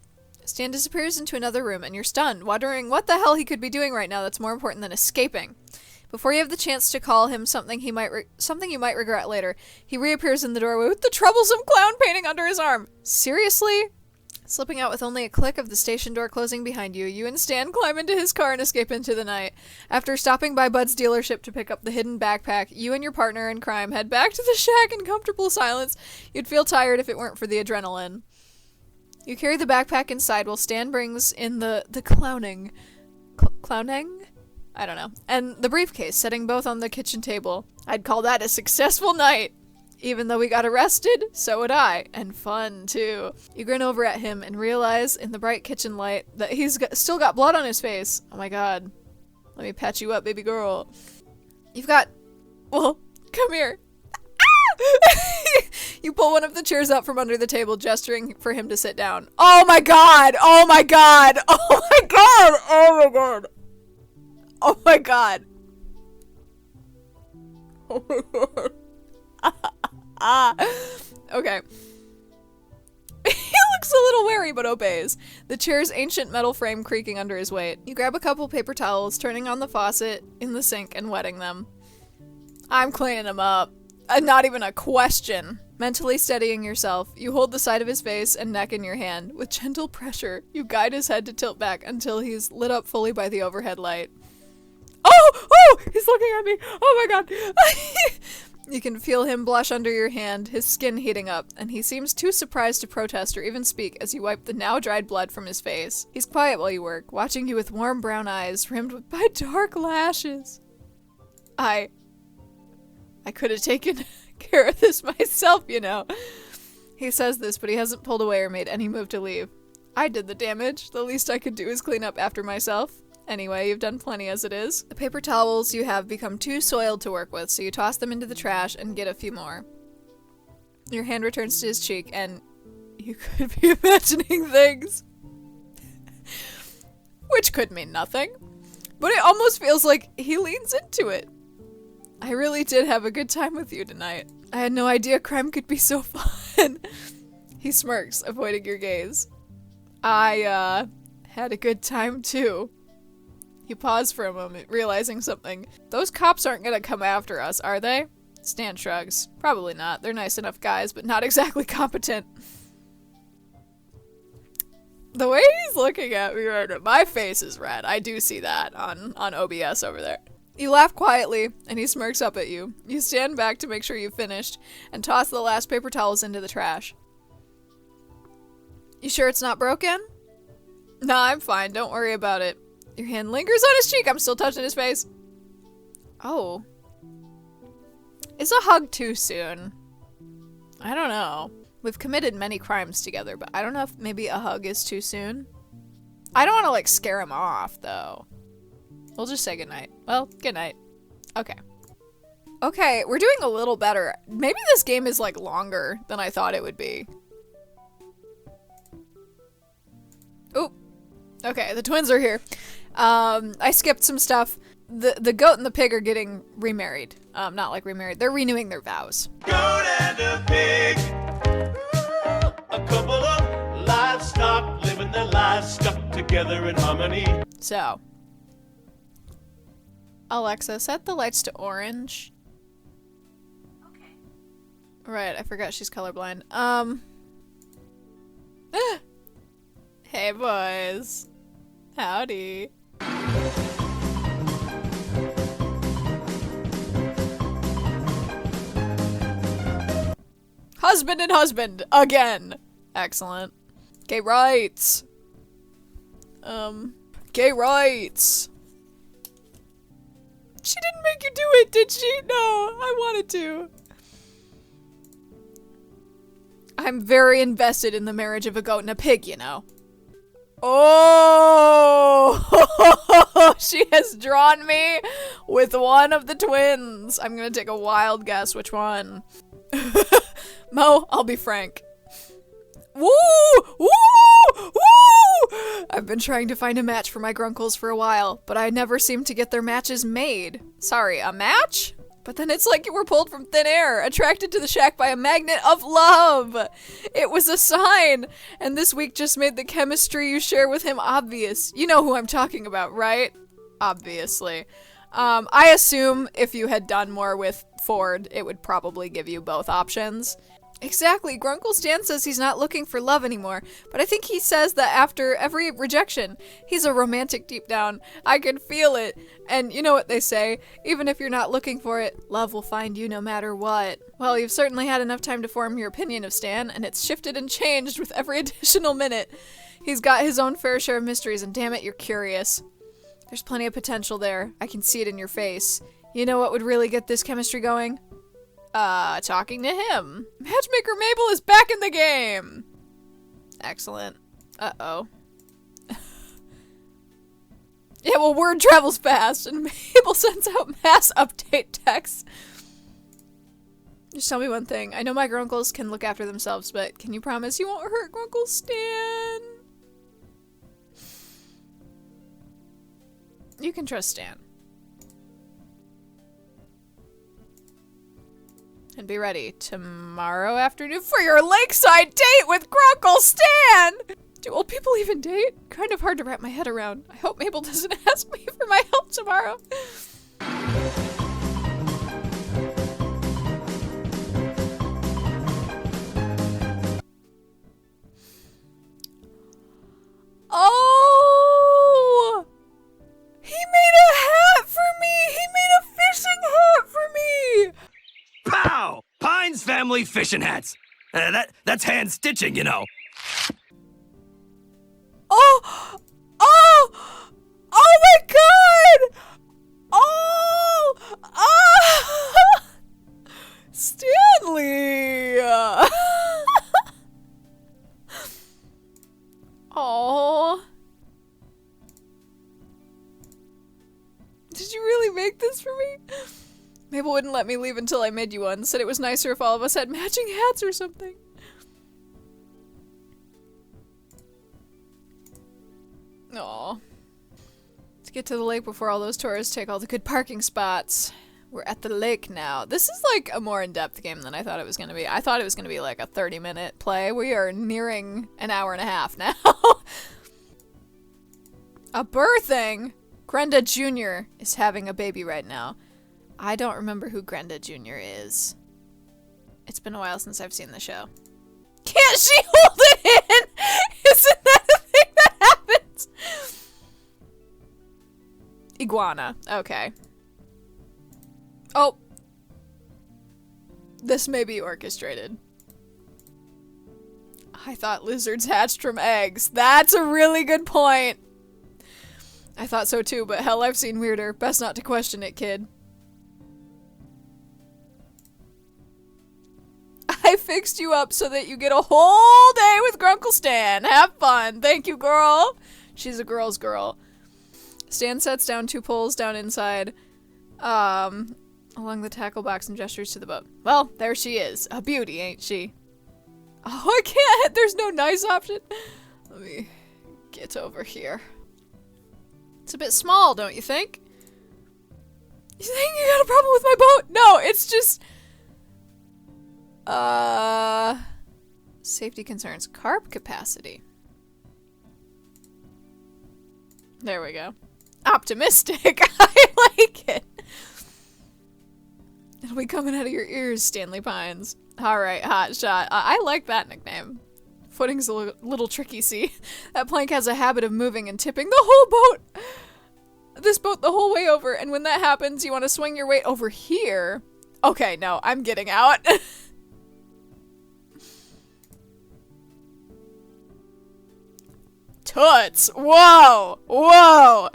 Stan disappears into another room, and you're stunned, wondering what the hell he could be doing right now that's more important than escaping. Before you have the chance to call him something you might regret later, he reappears in the doorway with the troublesome clown painting under his arm. Seriously? Slipping out with only a click of the station door closing behind you, you and Stan climb into his car and escape into the night. After stopping by Bud's dealership to pick up the hidden backpack, you and your partner in crime head back to the shack in comfortable silence. You'd feel tired if it weren't for the adrenaline. You carry the backpack inside while Stan brings in the clowning? I don't know. And the briefcase, setting both on the kitchen table. I'd call that a successful night. Even though we got arrested, so would I. And fun, too. You grin over at him and realize, in the bright kitchen light, that he's still got blood on his face. Oh my god. Let me patch you up, baby girl. You've got... Well, come here. You pull one of the chairs out from under the table, gesturing for him to sit down. Oh my god! Oh my god! Oh my god! Oh my god! Oh my god! Oh my god. Okay. He looks a little wary, but obeys. The chair's ancient metal frame creaking under his weight. You grab a couple paper towels, turning on the faucet in the sink and wetting them. I'm cleaning them up. Not even a question. Mentally steadying yourself, you hold the side of his face and neck in your hand. With gentle pressure, you guide his head to tilt back until he's lit up fully by the overhead light. Oh! He's looking at me! Oh my god! You can feel him blush under your hand, his skin heating up, and he seems too surprised to protest or even speak as you wipe the now dried blood from his face. He's quiet while you work, watching you with warm brown eyes rimmed by dark lashes. I could have taken care of this myself, you know. He says this, but he hasn't pulled away or made any move to leave. I did the damage. The least I could do is clean up after myself. Anyway, you've done plenty as it is. The paper towels you have become too soiled to work with, so you toss them into the trash and get a few more. Your hand returns to his cheek, and you could be imagining things. Which could mean nothing. But it almost feels like he leans into it. I really did have a good time with you tonight. I had no idea crime could be so fun. He smirks, avoiding your gaze. I, had a good time too. You pause for a moment, realizing something. Those cops aren't gonna come after us, are they? Stan shrugs. Probably not. They're nice enough guys, but not exactly competent. The way he's looking at me right now, my face is red. I do see that on OBS over there. You laugh quietly, and he smirks up at you. You stand back to make sure you've finished, and toss the last paper towels into the trash. You sure it's not broken? Nah, I'm fine. Don't worry about it. Your hand lingers on his cheek. I'm still touching his face. Oh. Is a hug too soon? I don't know. We've committed many crimes together, but I don't know if maybe a hug is too soon. I don't want to, like, scare him off, though. We'll just say goodnight. Well, goodnight. Okay. Okay, we're doing a little better. Maybe this game is, like, longer than I thought it would be. Oop. Okay, the twins are here. I skipped some stuff. The goat and the pig are getting remarried. Not like remarried. They're renewing their vows. Goat and a pig. A couple of livestock living their lives stuck together in harmony. So, Alexa, set the lights to orange. Okay. Right, I forgot she's colorblind. Hey boys. Howdy. Husband and husband again. Excellent. Gay rights. Gay rights. She didn't make you do it, did she? No, I wanted to. I'm very invested in the marriage of a goat and a pig, you know. Oh, she has drawn me with one of the twins. I'm gonna take a wild guess which one. Mo, I'll be frank. Woo! Woo! Woo! I've been trying to find a match for my grunkles for a while, but I never seem to get their matches made. Sorry, a match? But then it's like you were pulled from thin air, attracted to the shack by a magnet of love. It was a sign, and this week just made the chemistry you share with him obvious. You know who I'm talking about, right? Obviously. I assume if you had done more with Ford, it would probably give you both options. Exactly, Grunkle Stan says he's not looking for love anymore, but I think he says that after every rejection, he's a romantic deep down. I can feel it. And you know what they say, even if you're not looking for it, love will find you no matter what. Well, you've certainly had enough time to form your opinion of Stan, and it's shifted and changed with every additional minute. He's got his own fair share of mysteries, and damn it, you're curious. There's plenty of potential there. I can see it in your face. You know what would really get this chemistry going? Talking to him. Matchmaker Mabel is back in the game! Excellent. Uh-oh. Yeah, well, word travels fast, and Mabel sends out mass update texts. Just tell me one thing. I know my grunkles can look after themselves, but can you promise you won't hurt Grunkle Stan? You can trust Stan. And be ready tomorrow afternoon for your lakeside date with Grunkle Stan! Do old people even date? Kind of hard to wrap my head around. I hope Mabel doesn't ask me for my help tomorrow. Oh! He made a hat for me! He made a fishing hat for me! Pow! Pine's family fishing hats. That's hand stitching, you know. Oh! Oh! Oh my god! Oh! Ah! STANley! Oh. Did you really make this for me? Mabel wouldn't let me leave until I made you one. Said it was nicer if all of us had matching hats or something. Aw. Let's get to the lake before all those tourists take all the good parking spots. We're at the lake now. This is like a more in-depth game than I thought it was going to be. I thought it was going to be like a 30-minute play. We are nearing an hour and a half now. A birthing! Grenda Jr. is having a baby right now. I don't remember who Grenda Jr. is. It's been a while since I've seen the show. Can't she hold it in? Isn't that a thing that happens? Iguana. Okay. Oh. This may be orchestrated. I thought lizards hatched from eggs. That's a really good point. I thought so too, but hell, I've seen weirder. Best not to question it, kid. I fixed you up so that you get a whole day with Grunkle Stan. Have fun. Thank you, girl. She's a girl's girl. Stan sets down 2 poles down inside, along the tackle box and gestures to the boat. Well, there she is. A beauty, ain't she? Oh, I can't. There's no nice option. Let me Get over here. It's a bit small, don't you think? You think you got a problem with my boat? No, it's just... Safety concerns. Carb capacity. There we go. Optimistic. I like it. It'll be coming out of your ears, Stanley Pines. Alright, hot shot. I like that nickname. Footing's a little tricky, see? That plank has a habit of moving and tipping the whole boat. This boat the whole way over, and when that happens, you want to swing your weight over here. Okay, no, I'm getting out. Toots! Whoa! Whoa!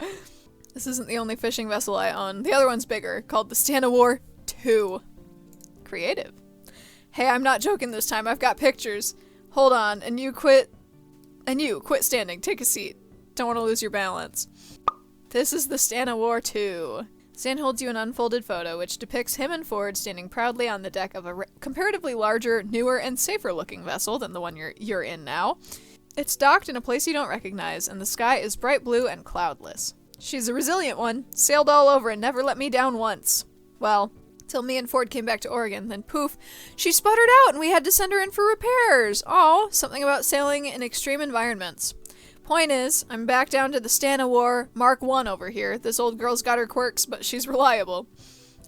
This isn't the only fishing vessel I own. The other one's bigger, called the STANley 2. Creative. Hey, I'm not joking this time. I've got pictures. Hold on, and you quit standing. Take a seat. Don't want to lose your balance. This is the STANley 2. Stan holds you an unfolded photo, which depicts him and Ford standing proudly on the deck of a comparatively larger, newer, and safer-looking vessel than the one you're in now. It's docked in a place you don't recognize, and the sky is bright blue and cloudless. She's a resilient one. Sailed all over and never let me down once. Well, till me and Ford came back to Oregon, then poof, she sputtered out and we had to send her in for repairs. Oh, something about sailing in extreme environments. Point is, I'm back down to the STANley Mark 1 over here. This old girl's got her quirks, but she's reliable.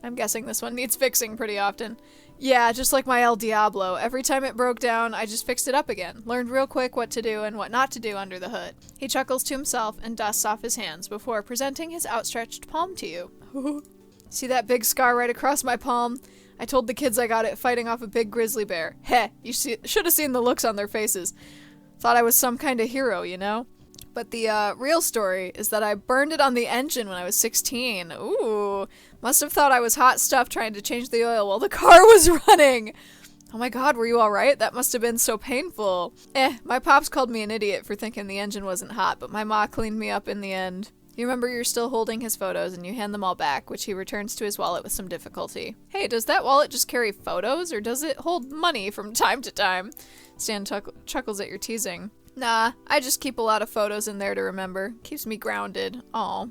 I'm guessing this one needs fixing pretty often. Yeah, just like my El Diablo. Every time it broke down, I just fixed it up again. Learned real quick what to do and what not to do under the hood. He chuckles to himself and dusts off his hands before presenting his outstretched palm to you. See that big scar right across my palm? I told the kids I got it fighting off a big grizzly bear. Heh, you should have seen the looks on their faces. Thought I was some kind of hero, you know? But the real story is that I burned it on the engine when I was 16. Ooh, must have thought I was hot stuff trying to change the oil while the car was running. Oh my god, were you alright? That must have been so painful. My pops called me an idiot for thinking the engine wasn't hot, but my ma cleaned me up in the end. You remember you're still holding his photos and you hand them all back, which he returns to his wallet with some difficulty. Hey, does that wallet just carry photos, or does it hold money from time to time? Stan chuckles at your teasing. Nah, I just keep a lot of photos in there to remember. Keeps me grounded. Aw.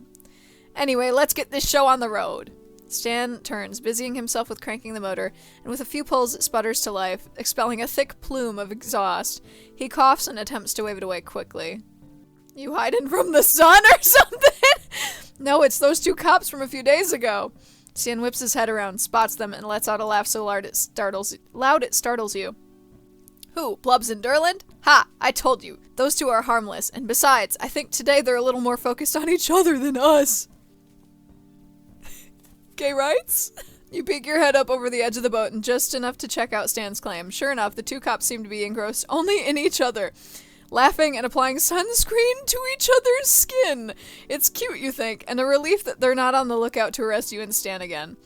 Anyway, let's get this show on the road. Stan turns, busying himself with cranking the motor, and with a few pulls it sputters to life, expelling a thick plume of exhaust. He coughs and attempts to wave it away quickly. You hiding from the sun or something? No, it's those two cops from a few days ago. Stan whips his head around, spots them, and lets out a laugh so loud it startles you. Who, Blubs and Durland? Ha! I told you. Those two are harmless, and besides, I think today they're a little more focused on each other than us. Gay rights? You peek your head up over the edge of the boat and just enough to check out Stan's claim. Sure enough, the two cops seem to be engrossed only in each other, laughing and applying sunscreen to each other's skin. It's cute, you think, and a relief that they're not on the lookout to arrest you and Stan again.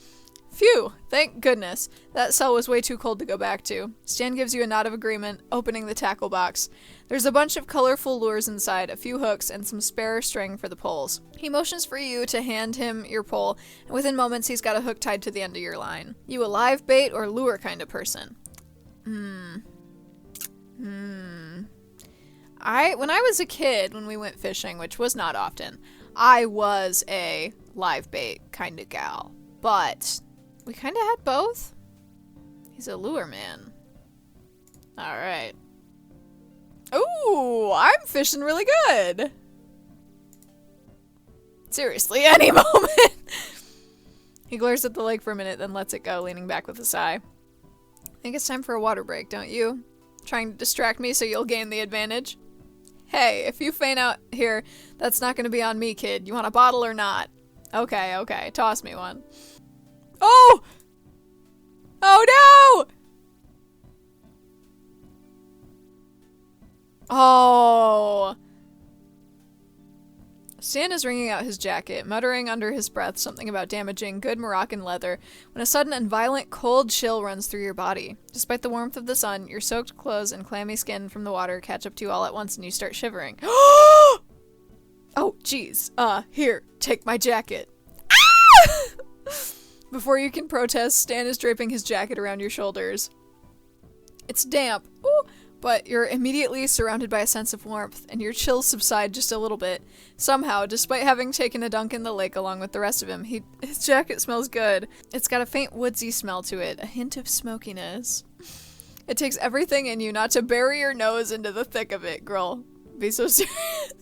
Phew, thank goodness. That cell was way too cold to go back to. Stan gives you a nod of agreement, opening the tackle box. There's a bunch of colorful lures inside, a few hooks, and some spare string for the poles. He motions for you to hand him your pole, and within moments he's got a hook tied to the end of your line. You a live bait or lure kind of person? When I was a kid, when we went fishing, which was not often, I was a live bait kind of gal. But we kind of had both. He's a lure man. Alright. Ooh, I'm fishing really good. Seriously, any moment. He glares at the lake for a minute, then lets it go, leaning back with a sigh. I think it's time for a water break, don't you? Trying to distract me so you'll gain the advantage? Hey, if you faint out here, that's not going to be on me, kid. You want a bottle or not? Okay, toss me one. Oh! Oh no! Oh! Stan is wringing out his jacket, muttering under his breath something about damaging good Moroccan leather, when a sudden and violent cold chill runs through your body. Despite the warmth of the sun, your soaked clothes and clammy skin from the water catch up to you all at once and you start shivering. Oh, jeez. Here, take my jacket. Ah! Before you can protest, Stan is draping his jacket around your shoulders. It's damp. Ooh, But you're immediately surrounded by a sense of warmth, and your chills subside just a little bit. Somehow, despite having taken a dunk in the lake along with the rest of him, his jacket smells good. It's got a faint woodsy smell to it, a hint of smokiness. It takes everything in you not to bury your nose into the thick of it, girl. Be so serious.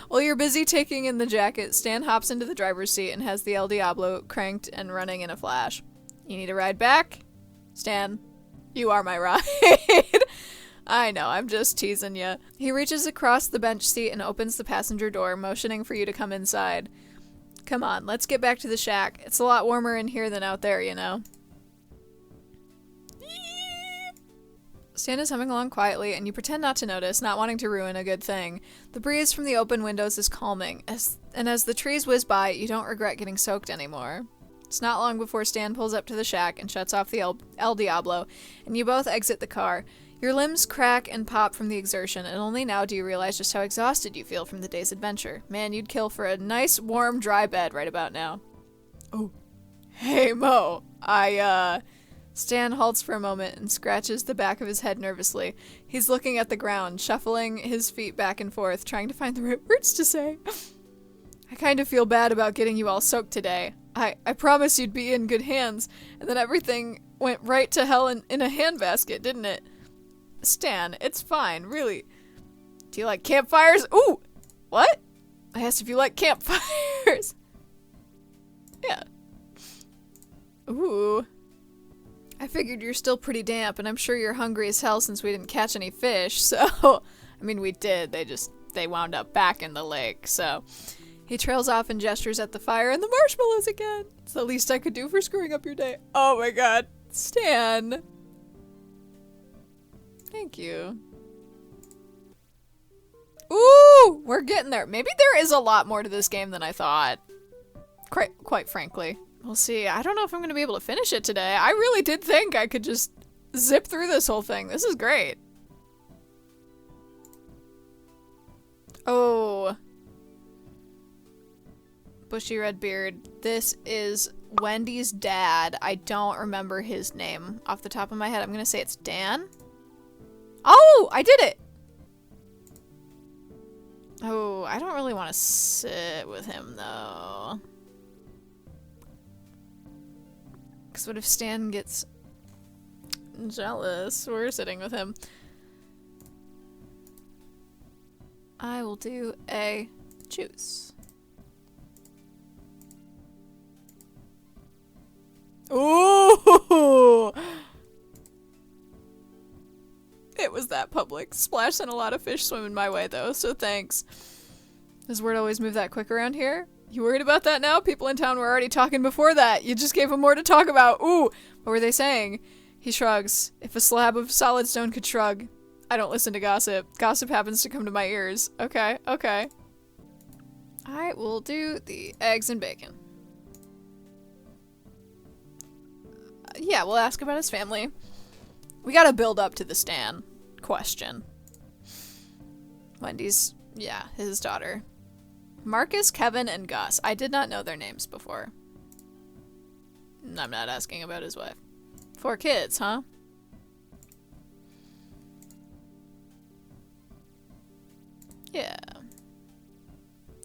While you're busy taking in the jacket, Stan hops into the driver's seat and has the El Diablo cranked and running in a flash. You need a ride back? Stan, you are my ride. I know, I'm just teasing ya. He reaches across the bench seat and opens the passenger door, motioning for you to come inside. Come on, let's get back to the shack. It's a lot warmer in here than out there, you know. Stan is humming along quietly, and you pretend not to notice, not wanting to ruin a good thing. The breeze from the open windows is calming, and as the trees whiz by, you don't regret getting soaked anymore. It's not long before Stan pulls up to the shack and shuts off the El Diablo, and you both exit the car. Your limbs crack and pop from the exertion, and only now do you realize just how exhausted you feel from the day's adventure. Man, you'd kill for a nice, warm, dry bed right about now. Oh, hey, Mo. Stan halts for a moment and scratches the back of his head nervously. He's looking at the ground, shuffling his feet back and forth, trying to find the right words to say. I kind of feel bad about getting you all soaked today. I promised you'd be in good hands, and then everything went right to hell in a handbasket, didn't it? Stan, it's fine, really. Do you like campfires? Ooh! What? I asked if you like campfires. Yeah. Ooh. I figured you're still pretty damp, and I'm sure you're hungry as hell since we didn't catch any fish, so... I mean, we did. They wound up back in the lake, so... He trails off and gestures at the fire and the marshmallows again. It's the least I could do for screwing up your day. Oh my god. Stan. Thank you. Ooh! We're getting there. Maybe there is a lot more to this game than I thought. Quite frankly. We'll see. I don't know if I'm going to be able to finish it today. I really did think I could just zip through this whole thing. This is great. Oh. Bushy red beard. This is Wendy's dad. I don't remember his name off the top of my head. I'm going to say it's Dan. Oh, I did it. Oh, I don't really want to sit with him though. Because what if Stan gets jealous? We're sitting with him. I will do a juice. Ooh! It was that public. Splash sent a lot of fish swimming my way though, so thanks. Does word always move that quick around here? You worried about that now? People in town were already talking before that. You just gave them more to talk about. Ooh! What were they saying? He shrugs. If a slab of solid stone could shrug. I don't listen to gossip. Gossip happens to come to my ears. Okay, okay. I will do the eggs and bacon. Yeah, we'll ask about his family. We gotta build up to the Stan question. Wendy's, yeah, his daughter. Marcus, Kevin, and Gus. I did not know their names before. I'm not asking about his wife. 4 kids, huh? Yeah.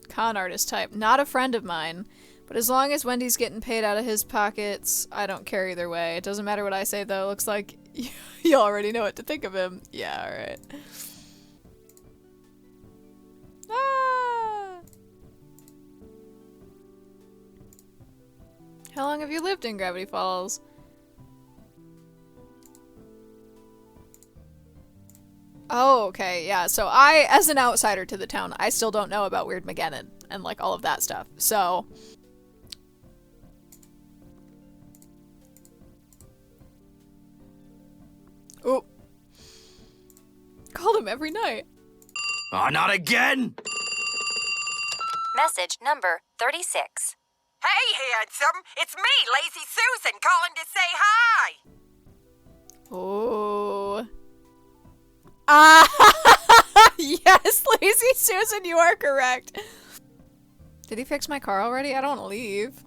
Con artist type. Not a friend of mine. But as long as Wendy's getting paid out of his pockets, I don't care either way. It doesn't matter what I say, though. Looks like you already know what to think of him. Yeah, alright. Ah! How long have you lived in Gravity Falls? Oh, okay, yeah. So I, as an outsider to the town, I still don't know about Weird McGinnon and, like, all of that stuff. So... Oh. Called him every night. Oh, not again! Message number 36. Hey, handsome. It's me, Lazy Susan, calling to say hi. Oh. Ah! Yes, Lazy Susan, you are correct. Did he fix my car already? I don't want to leave.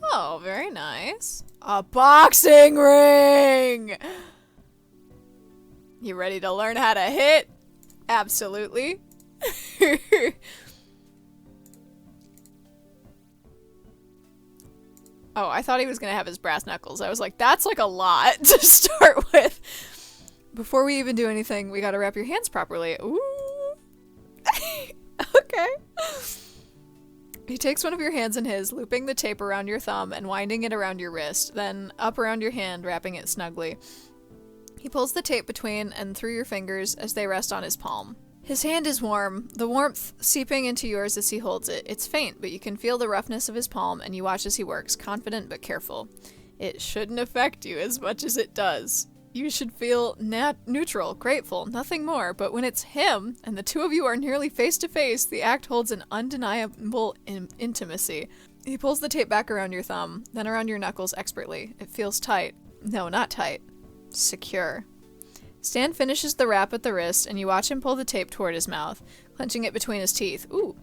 Oh, very nice. A boxing ring! You ready to learn how to hit? Absolutely. Oh, I thought he was gonna have his brass knuckles. I was like, that's like a lot to start with. Before we even do anything, we gotta wrap your hands properly. Ooh. Okay. He takes one of your hands in his, looping the tape around your thumb and winding it around your wrist, then up around your hand, wrapping it snugly. He pulls the tape between and through your fingers as they rest on his palm. His hand is warm, the warmth seeping into yours as he holds it. It's faint, but you can feel the roughness of his palm, and you watch as he works, confident but careful. It shouldn't affect you as much as it does. You should feel neutral, grateful, nothing more, but when it's him, and the two of you are nearly face to face, the act holds an undeniable intimacy. He pulls the tape back around your thumb, then around your knuckles expertly. It feels tight. No, not tight. Secure. Stan finishes the wrap at the wrist, and you watch him pull the tape toward his mouth, clenching it between his teeth. Ooh.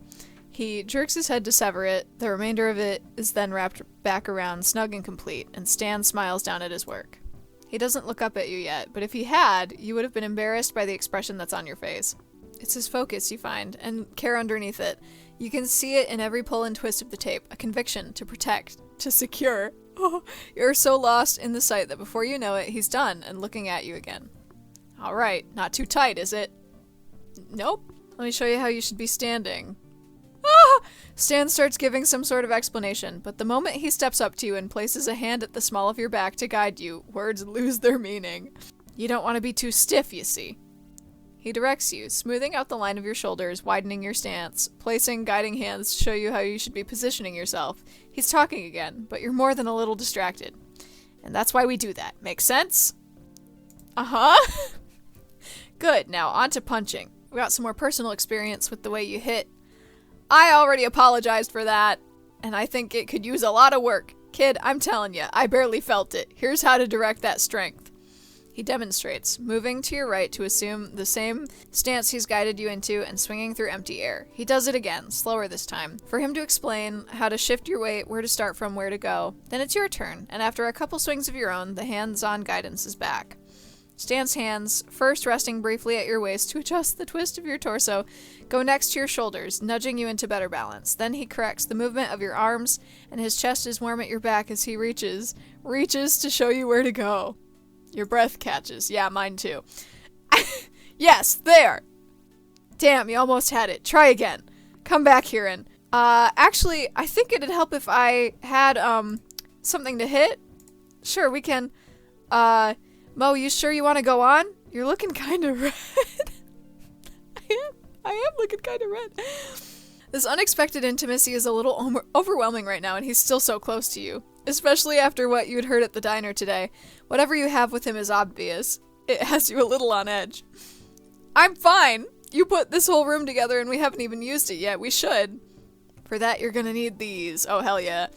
He jerks his head to sever it. The remainder of it is then wrapped back around, snug and complete, and Stan smiles down at his work. He doesn't look up at you yet, but if he had, you would have been embarrassed by the expression that's on your face. It's his focus, you find, and care underneath it. You can see it in every pull and twist of the tape, a conviction to protect, to secure. Oh, you're so lost in the sight that before you know it, he's done and looking at you again. All right, not too tight, is it? Nope. Let me show you how you should be standing. Ah! Stan starts giving some sort of explanation, but the moment he steps up to you and places a hand at the small of your back to guide you, words lose their meaning. You don't want to be too stiff, you see. He directs you, smoothing out the line of your shoulders, widening your stance, placing guiding hands to show you how you should be positioning yourself. He's talking again, but you're more than a little distracted. And that's why we do that. Make sense? Uh-huh. Good, now on to punching. We got some more personal experience with the way you hit. I already apologized for that, and I think it could use a lot of work. Kid, I'm telling you, I barely felt it. Here's how to direct that strength. He demonstrates, moving to your right to assume the same stance he's guided you into and swinging through empty air. He does it again, slower this time, for him to explain how to shift your weight, where to start from, where to go. Then it's your turn, and after a couple swings of your own, the hands-on guidance is back. Stan's hands, first resting briefly at your waist to adjust the twist of your torso, go next to your shoulders, nudging you into better balance. Then he corrects the movement of your arms, and his chest is warm at your back as he reaches to show you where to go. Your breath catches. Yeah, mine too. Yes, there! Damn, you almost had it. Try again. Come back here and... actually, I think it'd help if I had, something to hit. Sure, we can. Mo, you sure you want to go on? You're looking kind of red. I am looking kind of red. This unexpected intimacy is a little overwhelming right now, and he's still so close to you. Especially after what you'd heard at the diner today. Whatever you have with him is obvious. It has you a little on edge. I'm fine. You put this whole room together and we haven't even used it yet. We should. For that, you're gonna need these. Oh, hell yeah.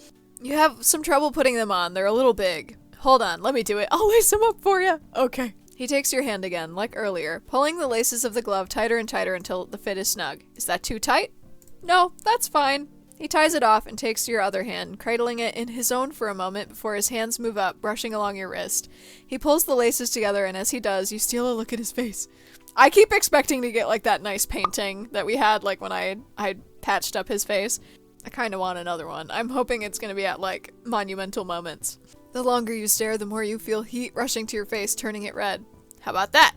You have some trouble putting them on. They're a little big. Hold on, let me do it. I'll lace them up for you. Okay. He takes your hand again, like earlier, pulling the laces of the glove tighter and tighter until the fit is snug. Is that too tight? No, that's fine. He ties it off and takes your other hand, cradling it in his own for a moment before his hands move up, brushing along your wrist. He pulls the laces together, and as he does, you steal a look at his face. I keep expecting to get, like, that nice painting that we had, like, when I patched up his face. I kind of want another one. I'm hoping it's going to be at, like, monumental moments. The longer you stare, the more you feel heat rushing to your face, turning it red. How about that?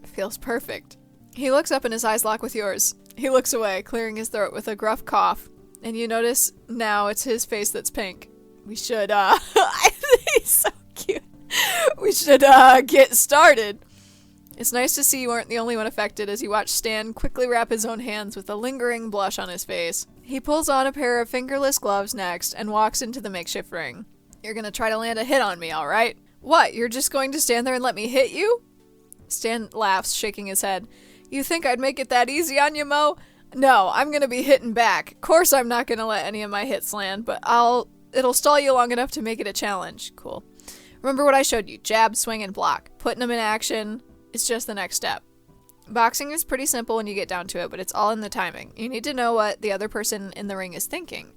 It feels perfect. He looks up and his eyes lock with yours. He looks away, clearing his throat with a gruff cough, and you notice now it's his face that's pink. We should, he's so cute. We should, get started. It's nice to see you aren't the only one affected as you watch Stan quickly wrap his own hands with a lingering blush on his face. He pulls on a pair of fingerless gloves next and walks into the makeshift ring. You're gonna try to land a hit on me, alright? What, you're just going to stand there and let me hit you? Stan laughs, shaking his head. You think I'd make it that easy on you, Mo? No, I'm gonna be hitting back. Course I'm not gonna let any of my hits land, but it'll stall you long enough to make it a challenge. Cool. Remember what I showed you. Jab, swing, and block. Putting them in action is just the next step. Boxing is pretty simple when you get down to it, but it's all in the timing. You need to know what the other person in the ring is thinking.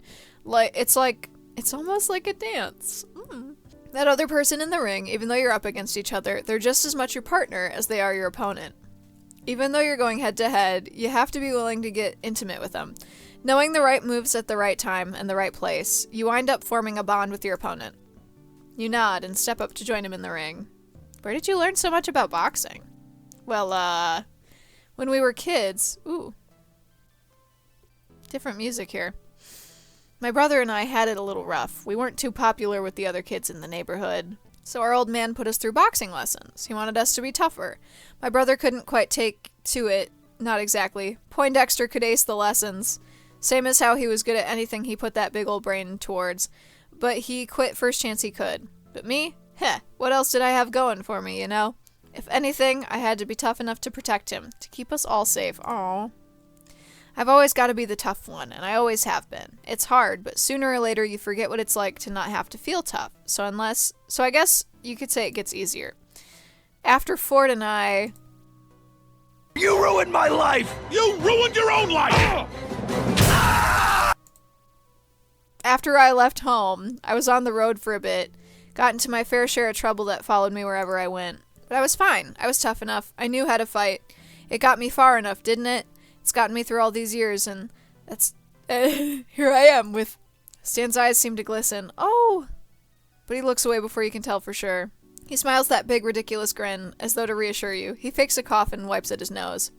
It's almost like a dance. That other person in the ring, even though you're up against each other, they're just as much your partner as they are your opponent. Even though you're going head to head, you have to be willing to get intimate with them. Knowing the right moves at the right time and the right place, you wind up forming a bond with your opponent. You nod and step up to join him in the ring. Where did you learn so much about boxing? Well, when we were kids... Ooh. Different music here. My brother and I had it a little rough. We weren't too popular with the other kids in the neighborhood. So our old man put us through boxing lessons. He wanted us to be tougher. My brother couldn't quite take to it. Not exactly. Poindexter could ace the lessons. Same as how he was good at anything he put that big old brain towards. But he quit first chance he could. But me? Heh, what else did I have going for me, you know? If anything, I had to be tough enough to protect him. To keep us all safe. Aww. I've always got to be the tough one, and I always have been. It's hard, but sooner or later you forget what it's like to not have to feel tough. So I guess you could say it gets easier. After Ford and I... You ruined my life! You ruined your own life! After I left home, I was on the road for a bit, got into my fair share of trouble that followed me wherever I went. But I was fine. I was tough enough. I knew how to fight. It got me far enough, didn't it? It's gotten me through all these years, and that's... here I am with... Stan's eyes seem to glisten. Oh! But he looks away before you can tell for sure. He smiles that big, ridiculous grin, as though to reassure you. He fakes a cough and wipes at his nose.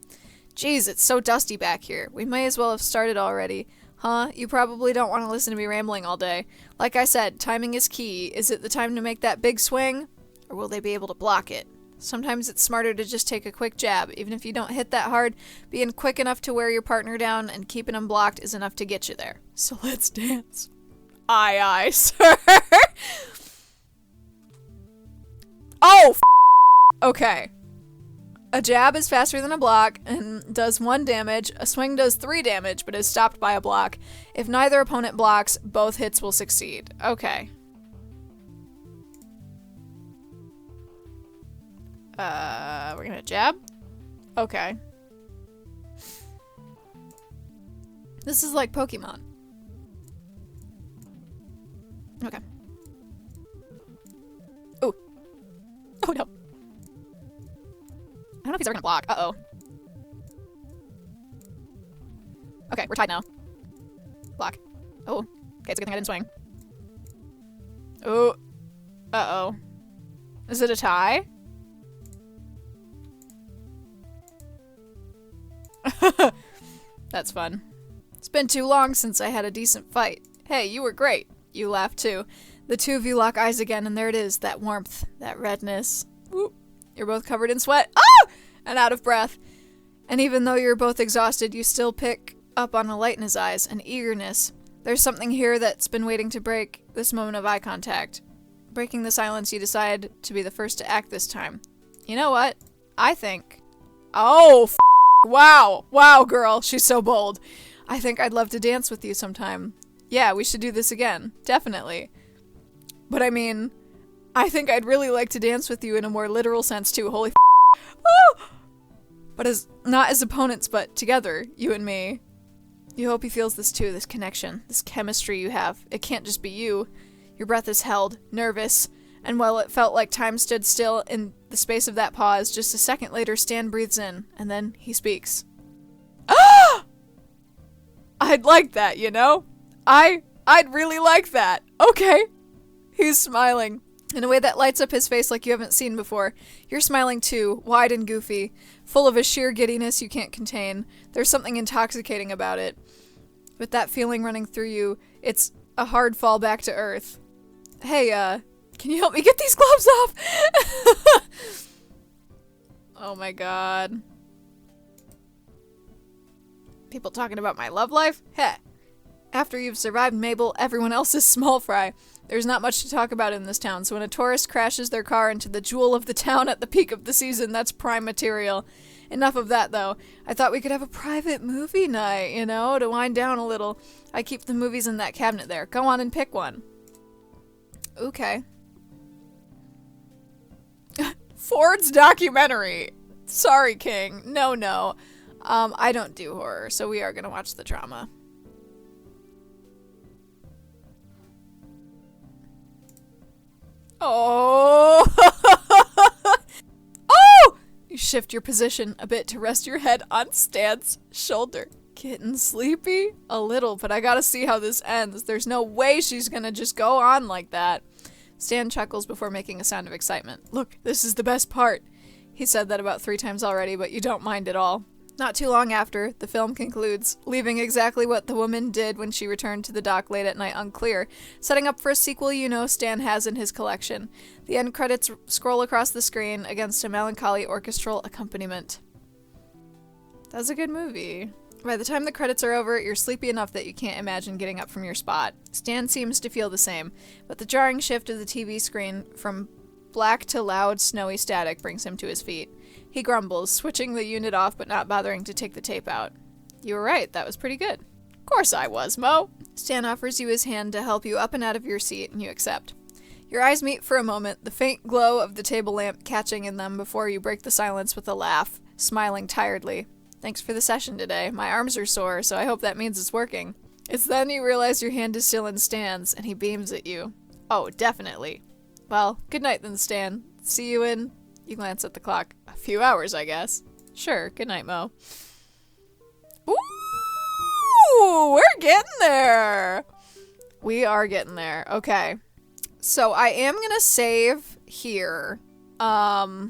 Geez, it's so dusty back here. We may as well have started already. Huh? You probably don't want to listen to me rambling all day. Like I said, timing is key. Is it the time to make that big swing? Or will they be able to block it? Sometimes it's smarter to just take a quick jab. Even if you don't hit that hard, being quick enough to wear your partner down and keeping him blocked is enough to get you there. So let's dance. Aye, aye, sir. Oh, okay. A jab is faster than a block and does 1 damage. A swing does 3 damage, but is stopped by a block. If neither opponent blocks, both hits will succeed. Okay. We're gonna jab? Okay. This is like Pokemon. Okay. Ooh. Oh no. I don't know if he's ever gonna block. Uh-oh. Okay, we're tied now. Block. Oh. Okay, it's a good thing I didn't swing. Oh. Uh-oh. Is it a tie? That's fun. It's been too long since I had a decent fight. Hey, you were great. You laughed too. The two of you lock eyes again, and there it is. That warmth. That redness. Ooh. You're both covered in sweat. Ah! And out of breath. And even though you're both exhausted, you still pick up on a light in his eyes, an eagerness. There's something here that's been waiting to break this moment of eye contact. Breaking the silence, you decide to be the first to act this time. You know what? I think... Oh, wow. Wow, girl. She's so bold. I think I'd love to dance with you sometime. Yeah, we should do this again. Definitely. But I mean, I think I'd really like to dance with you in a more literal sense too. Holy oh! But not as opponents, but together, you and me. You hope he feels this too, this connection, this chemistry you have. It can't just be you. Your breath is held, nervous, and while it felt like time stood still in the space of that pause, just a second later, Stan breathes in, and then he speaks. Ah! I'd like that, you know? I'd really like that. Okay. He's smiling in a way that lights up his face like you haven't seen before. You're smiling too, wide and goofy, full of a sheer giddiness you can't contain. There's something intoxicating about it. With that feeling running through you, it's a hard fall back to earth. Hey, can you help me get these gloves off? Oh my god. People talking about my love life? Heh. After you've survived Mabel, everyone else is small fry. There's not much to talk about in this town, so when a tourist crashes their car into the jewel of the town at the peak of the season, that's prime material. Enough of that, though. I thought we could have a private movie night, you know, to wind down a little. I keep the movies in that cabinet there. Go on and pick one. Okay. Ford's documentary. Sorry, King. No. I don't do horror, so we are gonna watch the drama. Oh! Oh! You shift your position a bit to rest your head on Stan's shoulder. Getting sleepy? A little, but I gotta see how this ends. There's no way she's gonna just go on like that. Stan chuckles before making a sound of excitement. Look, this is the best part. He said that about 3 times already, but you don't mind at all. Not too long after, the film concludes, leaving exactly what the woman did when she returned to the dock late at night unclear, setting up for a sequel you know Stan has in his collection. The end credits scroll across the screen against a melancholy orchestral accompaniment. That's a good movie. By the time the credits are over, you're sleepy enough that you can't imagine getting up from your spot. Stan seems to feel the same, but the jarring shift of the TV screen from black to loud, snowy static brings him to his feet. He grumbles, switching the unit off but not bothering to take the tape out. You were right, that was pretty good. Of course I was, Mo. Stan offers you his hand to help you up and out of your seat, and you accept. Your eyes meet for a moment, the faint glow of the table lamp catching in them before you break the silence with a laugh, smiling tiredly. Thanks for the session today. My arms are sore, so I hope that means it's working. It's then you realize your hand is still in Stan's, and he beams at you. Oh, definitely. Well, good night then, Stan. See you in... You glance at the clock. A few hours, I guess. Sure, good night, Mo. Ooh, we're getting there! We are getting there. Okay. So I am gonna save here. Wow.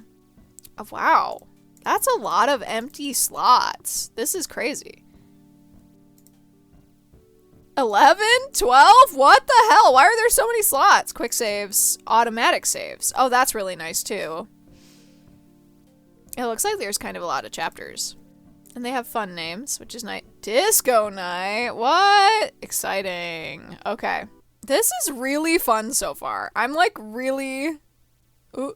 That's a lot of empty slots. This is crazy. 11? 12? What the hell? Why are there so many slots? Quick saves. Automatic saves. Oh, that's really nice too. It looks like there's kind of a lot of chapters. And they have fun names, which is nice. Disco night? What? Exciting. Okay. This is really fun so far. I'm like really... Ooh.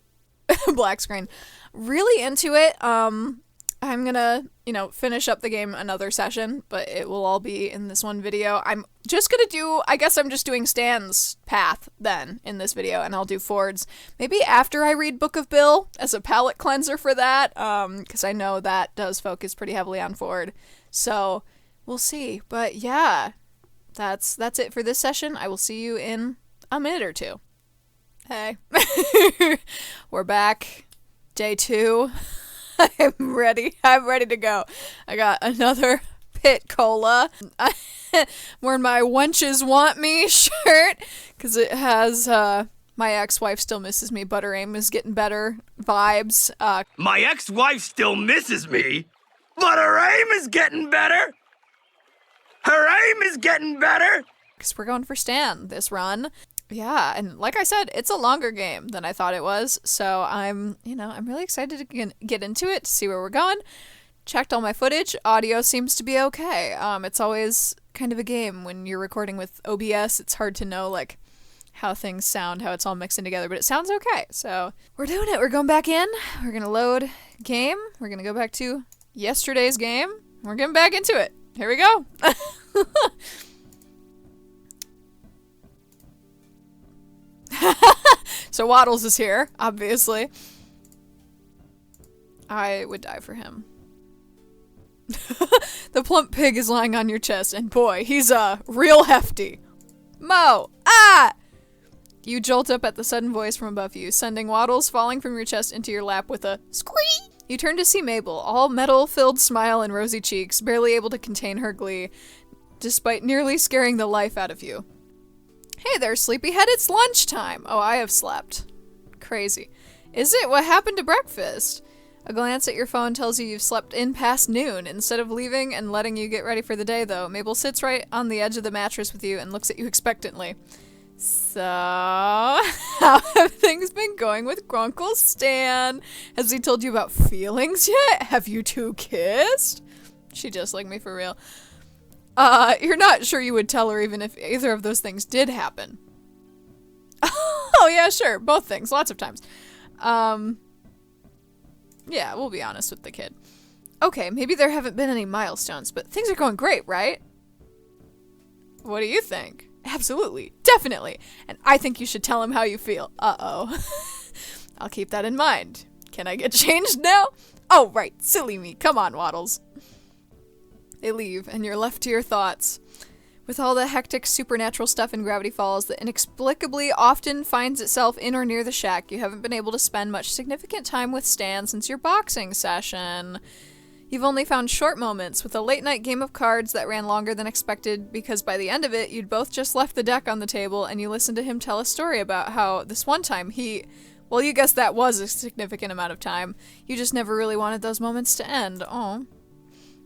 Black screen. Really into it. I'm gonna, finish up the game another session, but it will all be in this one video. I'm just gonna do, I guess I'm just doing Stan's path then in this video, and I'll do Ford's maybe after I read Book of Bill as a palate cleanser for that, because I know that does focus pretty heavily on Ford. So we'll see. But yeah, that's it for this session. I will see you in a minute or two. Hey. We're back. Day 2. I'm ready. I'm ready to go. I got another Pit Cola. I'm wearing my Wenches Want Me shirt because it has my ex-wife still misses me. Butter Aim is getting better vibes. My ex-wife still misses me, but her aim is getting better. Her aim is getting better. Because we're going for Stan this run. Yeah, and like I said, it's a longer game than I thought it was, so I'm really excited to get into it, to see where we're going. Checked all my footage. Audio seems to be okay. It's always kind of a game when you're recording with OBS. It's hard to know, like, how things sound, how it's all mixed in together, but it sounds okay. So we're doing it. We're going back in. We're going to load game. We're going to go back to yesterday's game. We're getting back into it. Here we go. So Waddles is here, obviously. I would die for him. The plump pig is lying on your chest, and boy, he's real hefty. Mo! Ah! You jolt up at the sudden voice from above you, sending Waddles falling from your chest into your lap with a squeak. You turn to see Mabel, all metal-filled smile and rosy cheeks, barely able to contain her glee, despite nearly scaring the life out of you. Hey there, sleepyhead, it's lunchtime! Oh, I have slept. Crazy. Is it? What happened to breakfast? A glance at your phone tells you you've slept in past noon. Instead of leaving and letting you get ready for the day, though, Mabel sits right on the edge of the mattress with you and looks at you expectantly. So, how have things been going with Grunkle Stan? Has he told you about feelings yet? Have you two kissed? She just like me for real. You're not sure you would tell her even if either of those things did happen. Oh, yeah, sure. Both things. Lots of times. Yeah, we'll be honest with the kid. Okay, maybe there haven't been any milestones, but things are going great, right? What do you think? Absolutely. Definitely. And I think you should tell him how you feel. Uh-oh. I'll keep that in mind. Can I get changed now? Oh, right. Silly me. Come on, Waddles. They leave, and you're left to your thoughts. With all the hectic supernatural stuff in Gravity Falls that inexplicably often finds itself in or near the shack, you haven't been able to spend much significant time with Stan since your boxing session. You've only found short moments with a late-night game of cards that ran longer than expected because by the end of it, you'd both just left the deck on the table and you listened to him tell a story about how this one time well, you guessed that was a significant amount of time. You just never really wanted those moments to end. Oh.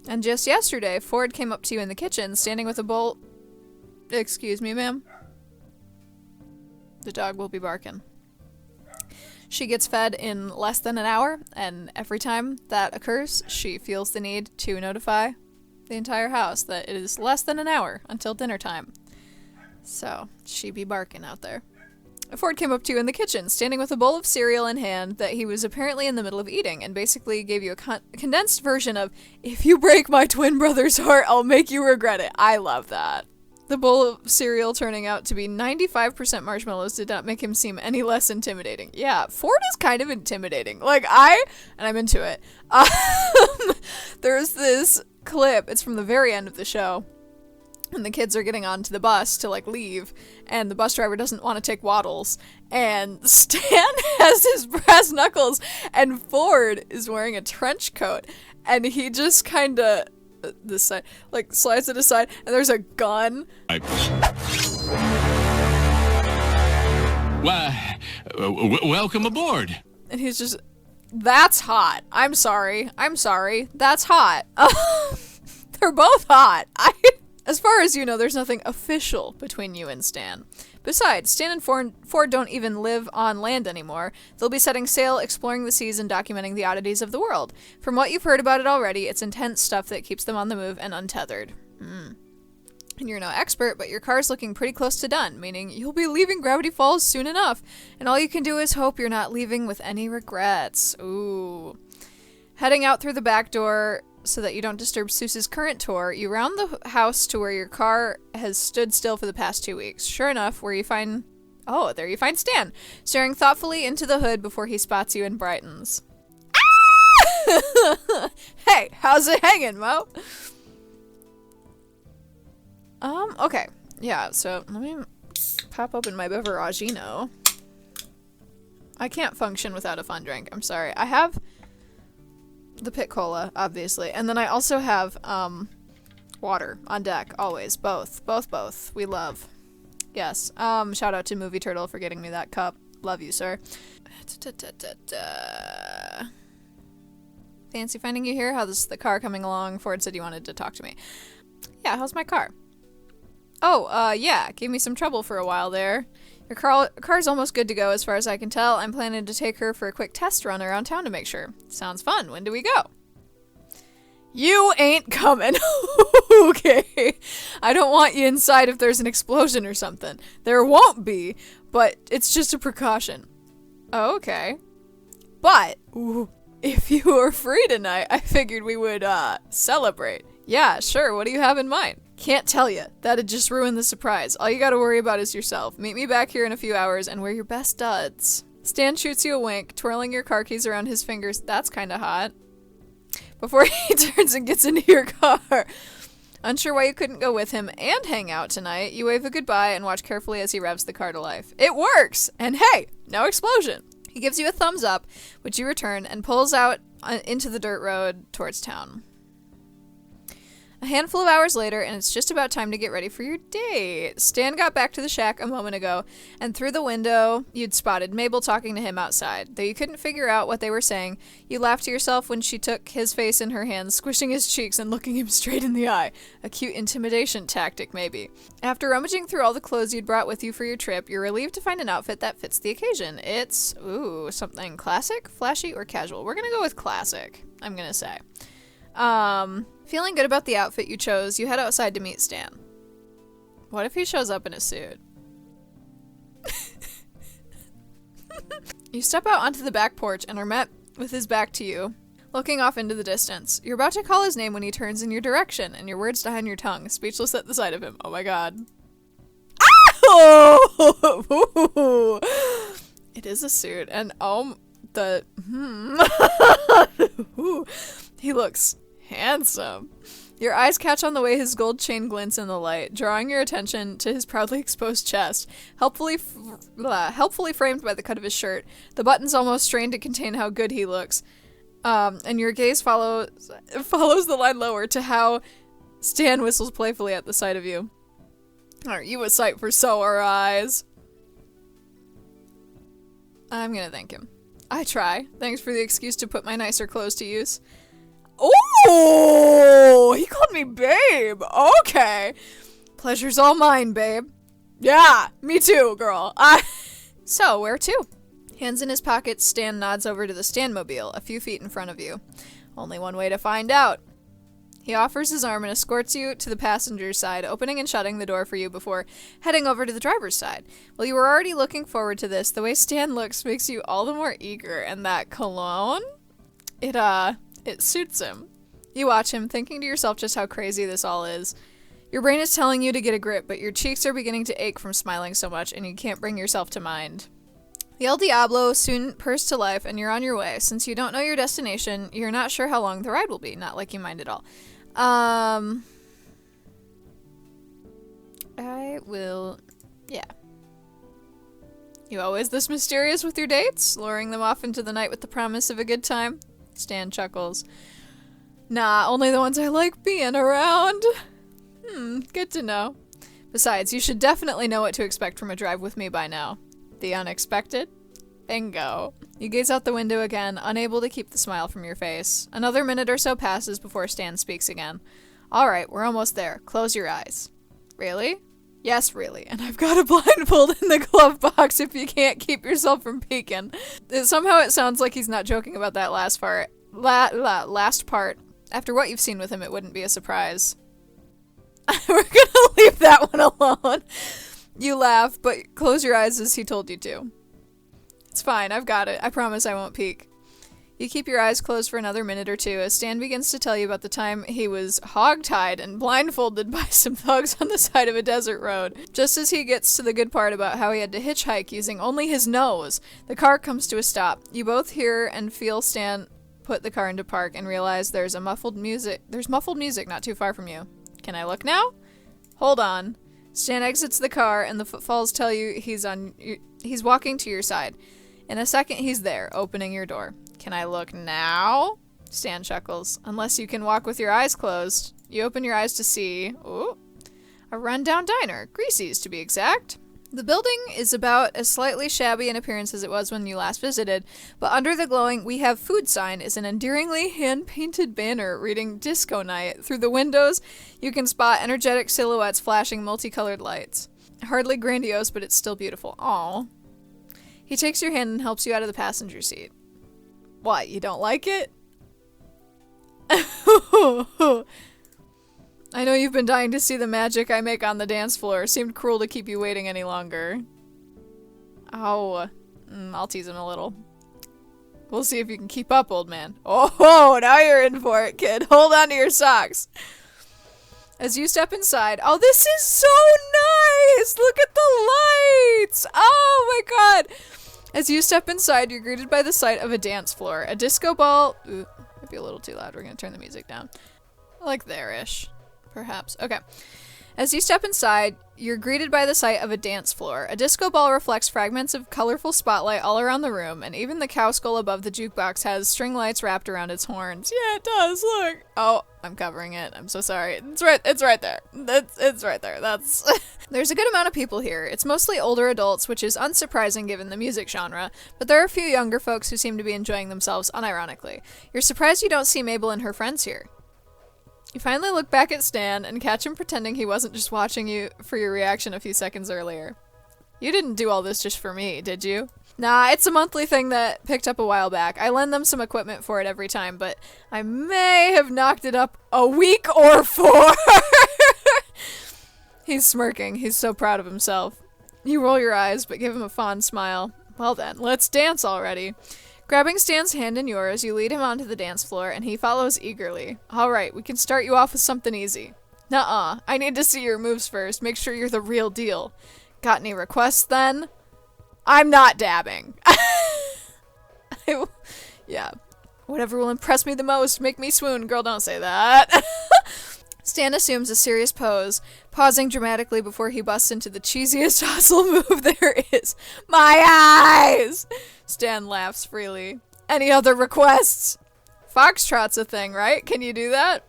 And just yesterday, Ford came up to you in the kitchen, standing with a bowl... Excuse me, ma'am. The dog will be barking. She gets fed in less than an hour, and every time that occurs, she feels the need to notify the entire house that it is less than an hour until dinner time. So, she be barking out there. Ford came up to you in the kitchen, standing with a bowl of cereal in hand that he was apparently in the middle of eating, and basically gave you a condensed version of, if you break my twin brother's heart, I'll make you regret it. I love that. The bowl of cereal turning out to be 95% marshmallows did not make him seem any less intimidating. Yeah, Ford is kind of intimidating. I'm into it. There's this clip, it's from the very end of the show, and the kids are getting onto the bus to, leave, and the bus driver doesn't want to take waddles, and Stan has his brass knuckles, and Ford is wearing a trench coat, and he just kind of... this side, slides it aside, and there's a gun. Why, welcome aboard. And he's just, that's hot. I'm sorry. That's hot. They're both hot. As far as you know, there's nothing official between you and Stan. Besides, Stan and Ford don't even live on land anymore. They'll be setting sail, exploring the seas, and documenting the oddities of the world. From what you've heard about it already, it's intense stuff that keeps them on the move and untethered. And you're no expert, but your car's looking pretty close to done, meaning you'll be leaving Gravity Falls soon enough, and all you can do is hope you're not leaving with any regrets. Ooh. Heading out through the back door so that you don't disturb Seuss's current tour, you round the house to where your car has stood still for the past 2 weeks. Sure enough, there you find Stan, staring thoughtfully into the hood before he spots you and brightens. Ah! Hey, how's it hanging, Mo? Okay. Yeah, so let me pop open my Beveragino. I can't function without a fun drink. I'm sorry. I have the Pit Cola, obviously. And then I also have, water on deck, always. Both. We love. Yes. Shout out to Movie Turtle for getting me that cup. Love you, sir. Fancy finding you here. How's the car coming along? Ford said you wanted to talk to me. Yeah, how's my car? Oh, yeah. Gave me some trouble for a while there. Your car's almost good to go as far as I can tell. I'm planning to take her for a quick test run around town to make sure. Sounds fun. When do we go? You ain't coming. Okay. I don't want you inside if there's an explosion or something. There won't be, but it's just a precaution. Oh, okay. But, if you were free tonight, I figured we would, celebrate. Yeah, sure. What do you have in mind? Can't tell you. That'd just ruin the surprise. All you gotta worry about is yourself. Meet me back here in a few hours and wear your best duds. Stan shoots you a wink, twirling your car keys around his fingers. That's kinda hot. Before he turns and gets into your car. Unsure why you couldn't go with him and hang out tonight, you wave a goodbye and watch carefully as he revs the car to life. It works! And hey, no explosion. He gives you a thumbs up, which you return, and pulls out into the dirt road towards town. A handful of hours later, and it's just about time to get ready for your date. Stan got back to the shack a moment ago, and through the window, you'd spotted Mabel talking to him outside. Though you couldn't figure out what they were saying, you laughed to yourself when she took his face in her hands, squishing his cheeks and looking him straight in the eye. A cute intimidation tactic, maybe. After rummaging through all the clothes you'd brought with you for your trip, you're relieved to find an outfit that fits the occasion. It's, something classic, flashy, or casual. We're gonna go with classic, I'm gonna say. Feeling good about the outfit you chose, you head outside to meet Stan. What if he shows up in a suit? You step out onto the back porch and are met with his back to you, looking off into the distance. You're about to call his name when he turns in your direction, and your words die on your tongue, speechless at the sight of him. Oh my god. Ah! It is a suit, and he looks handsome. Your eyes catch on the way his gold chain glints in the light, drawing your attention to his proudly exposed chest, helpfully framed by the cut of his shirt. The buttons almost strain to contain how good he looks. And your gaze follows the line lower to how Stan whistles playfully at the sight of you. Aren't you a sight for sore eyes? I'm gonna thank him. I try. Thanks for the excuse to put my nicer clothes to use. Oh, he called me babe. Okay. Pleasure's all mine, babe. Yeah, me too, girl. So, where to? Hands in his pockets, Stan nods over to the Stanmobile, a few feet in front of you. Only one way to find out. He offers his arm and escorts you to the passenger's side, opening and shutting the door for you before heading over to the driver's side. While you were already looking forward to this, the way Stan looks makes you all the more eager, and that cologne? It suits him. You watch him, thinking to yourself just how crazy this all is. Your brain is telling you to get a grip, but your cheeks are beginning to ache from smiling so much, and you can't bring yourself to mind. The El Diablo soon purrs to life, and you're on your way. Since you don't know your destination, you're not sure how long the ride will be. Not like you mind at all. Yeah. You always this mysterious with your dates? Luring them off into the night with the promise of a good time? Stan chuckles. Nah, only the ones I like being around. Good to know. Besides, you should definitely know what to expect from a drive with me by now. The unexpected? Bingo. You gaze out the window again, unable to keep the smile from your face. Another minute or so passes before Stan speaks again. Alright, we're almost there. Close your eyes. Really? Yes, really. And I've got a blindfold in the glove box if you can't keep yourself from peeking. Somehow it sounds like he's not joking about that last part. Last part. After what you've seen with him, it wouldn't be a surprise. We're gonna leave that one alone. You laugh, but close your eyes as he told you to. It's fine, I've got it. I promise I won't peek. You keep your eyes closed for another minute or two as Stan begins to tell you about the time he was hog-tied and blindfolded by some thugs on the side of a desert road. Just as he gets to the good part about how he had to hitchhike using only his nose, the car comes to a stop. You both hear and feel Stan put the car into park and realize there's muffled music not too far from you. Can I look now? Hold on. Stan exits the car and the footfalls tell you he's walking to your side. In a second, he's there, opening your door. Can I look now? Stan chuckles. Unless you can walk with your eyes closed. You open your eyes to see, a rundown diner. Greasy's, to be exact. The building is about as slightly shabby in appearance as it was when you last visited, but under the glowing "We Have Food" sign is an endearingly hand-painted banner reading Disco Night. Through the windows, you can spot energetic silhouettes flashing multicolored lights. Hardly grandiose, but it's still beautiful. Aww. He takes your hand and helps you out of the passenger seat. What, you don't like it? I know you've been dying to see the magic I make on the dance floor. Seemed cruel to keep you waiting any longer. Oh, I'll tease him a little. We'll see if you can keep up, old man. Oh, now you're in for it, kid. Hold on to your socks. As you step inside, oh, this is so nice! Look at the lights! Oh my god! As you step inside, you're greeted by the sight of a dance floor. A disco ball... Ooh, might be a little too loud. We're gonna turn the music down. Like there-ish. Perhaps. Okay. As you step inside, you're greeted by the sight of a dance floor. A disco ball reflects fragments of colorful spotlight all around the room, and even the cow skull above the jukebox has string lights wrapped around its horns. Yeah, it does. Look. Oh, I'm covering it. I'm so sorry. It's right there. It's right there. That's... There's a good amount of people here. It's mostly older adults, which is unsurprising given the music genre, but there are a few younger folks who seem to be enjoying themselves unironically. You're surprised you don't see Mabel and her friends here. You finally look back at Stan and catch him pretending he wasn't just watching you for your reaction a few seconds earlier. You didn't do all this just for me, did you? Nah, it's a monthly thing that picked up a while back. I lend them some equipment for it every time, but I may have knocked it up a week or 4. He's smirking. He's so proud of himself. You roll your eyes, but give him a fond smile. Well then, let's dance already. Grabbing Stan's hand in yours, you lead him onto the dance floor, and he follows eagerly. Alright, we can start you off with something easy. Nuh-uh. I need to see your moves first. Make sure you're the real deal. Got any requests, then? I'm not dabbing. Yeah. Whatever will impress me the most. Make me swoon. Girl, don't say that. Stan assumes a serious pose, pausing dramatically before he busts into the cheesiest hustle move there is. My eyes! Stan laughs freely. Any other requests? Foxtrot's a thing, right? Can you do that?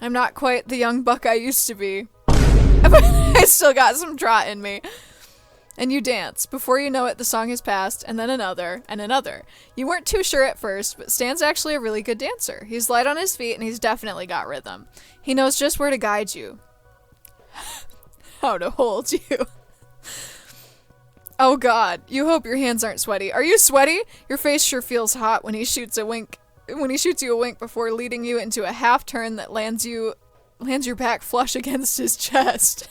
I'm not quite the young buck I used to be. But I still got some trot in me. And you dance. Before you know it, the song has passed, and then another, and another. You weren't too sure at first, but Stan's actually a really good dancer. He's light on his feet, and he's definitely got rhythm. He knows just where to guide you. How to hold you. Oh god, you hope your hands aren't sweaty. Are you sweaty? Your face sure feels hot when he shoots you a wink before leading you into a half turn that lands your back flush against his chest.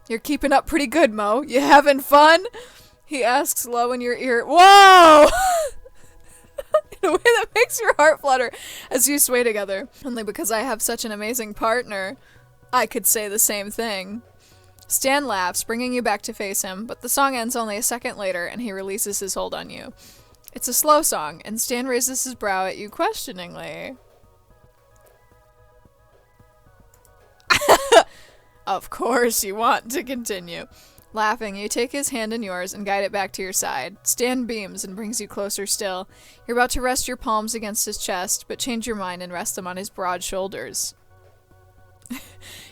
You're keeping up pretty good, Mo. You having fun? He asks low in your ear. Whoa! In a way that makes your heart flutter as you sway together. Only because I have such an amazing partner, I could say the same thing. Stan laughs, bringing you back to face him, but the song ends only a second later and he releases his hold on you. It's a slow song, and Stan raises his brow at you questioningly. Of course you want to continue. Laughing, you take his hand in yours and guide it back to your side. Stan beams and brings you closer still. You're about to rest your palms against his chest, but change your mind and rest them on his broad shoulders.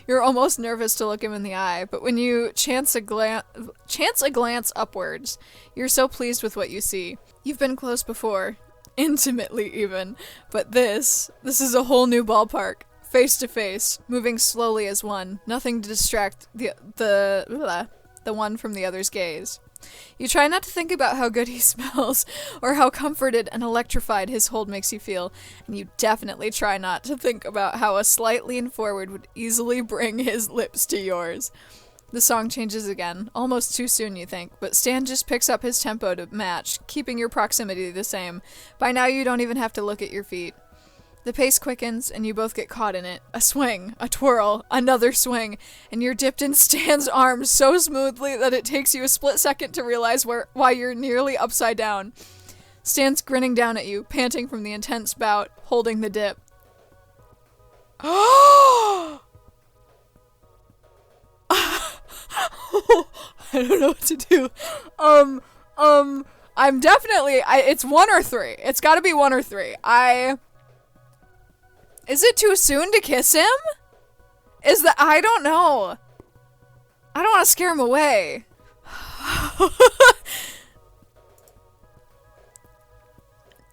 You're almost nervous to look him in the eye, but when you chance a glance upwards, you're so pleased with what you see. You've been close before, intimately even, but this is a whole new ballpark. Face to face, moving slowly as one, nothing to distract the one from the other's gaze. You try not to think about how good he smells, or how comforted and electrified his hold makes you feel, and you definitely try not to think about how a slight lean forward would easily bring his lips to yours. The song changes again, almost too soon you think, but Stan just picks up his tempo to match, keeping your proximity the same. By now you don't even have to look at your feet. The pace quickens, and you both get caught in it. A swing, a twirl, another swing, and you're dipped in Stan's arms so smoothly that it takes you a split second to realize why you're nearly upside down. Stan's grinning down at you, panting from the intense bout, holding the dip. I don't know what to do. I'm definitely, it's 1 or 3. It's gotta be 1 or 3. Is it too soon to kiss him? I don't know. I don't want to scare him away.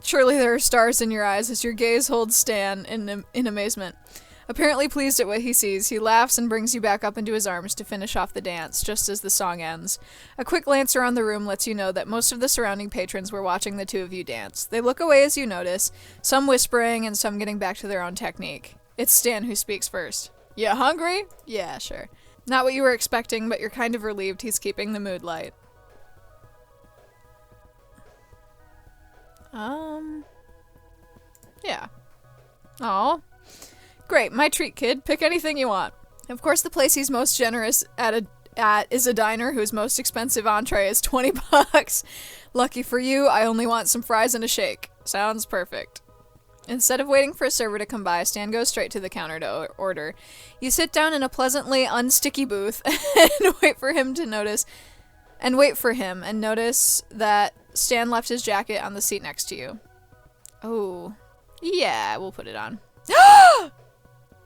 Surely there are stars in your eyes as your gaze holds Stan in amazement. Apparently pleased at what he sees, he laughs and brings you back up into his arms to finish off the dance, just as the song ends. A quick glance around the room lets you know that most of the surrounding patrons were watching the two of you dance. They look away as you notice, some whispering and some getting back to their own technique. It's Stan who speaks first. You hungry? Yeah, sure. Not what you were expecting, but you're kind of relieved he's keeping the mood light. Yeah. Aw. Great, my treat, kid. Pick anything you want. Of course, the place he's most generous at is a diner whose most expensive entree is $20. Lucky for you, I only want some fries and a shake. Sounds perfect. Instead of waiting for a server to come by, Stan goes straight to the counter to order. You sit down in a pleasantly unsticky booth and wait for him and notice that Stan left his jacket on the seat next to you. Oh. Yeah, we'll put it on.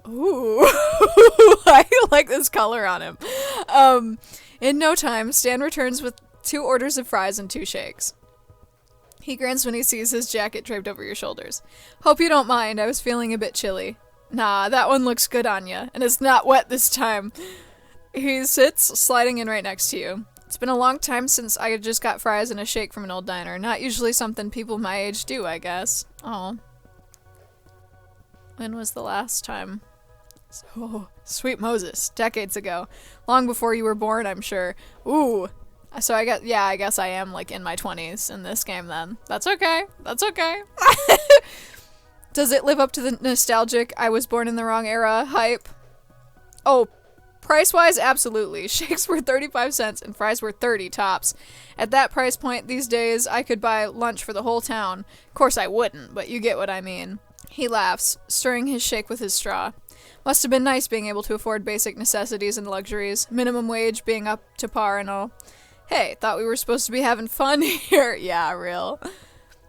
Ooh, I like this color on him. In no time, Stan returns with 2 orders of fries and 2 shakes. He grins when he sees his jacket draped over your shoulders. Hope you don't mind, I was feeling a bit chilly. Nah, that one looks good on ya, and it's not wet this time. He sits, sliding in right next to you. It's been a long time since I just got fries and a shake from an old diner. Not usually something people my age do, I guess. Oh. When was the last time? Oh, sweet Moses. Decades ago. Long before you were born, I'm sure. Ooh. So I guess I am like in my 20s in this game then. That's okay. That's okay. Does it live up to the nostalgic I was born in the wrong era hype? Oh, price-wise, absolutely. Shakes were 35 cents and fries were 30 tops. At that price point these days, I could buy lunch for the whole town. Of course I wouldn't, but you get what I mean. He laughs, stirring his shake with his straw. Must have been nice being able to afford basic necessities and luxuries, minimum wage being up to par and all. Hey, thought we were supposed to be having fun here. Yeah, real.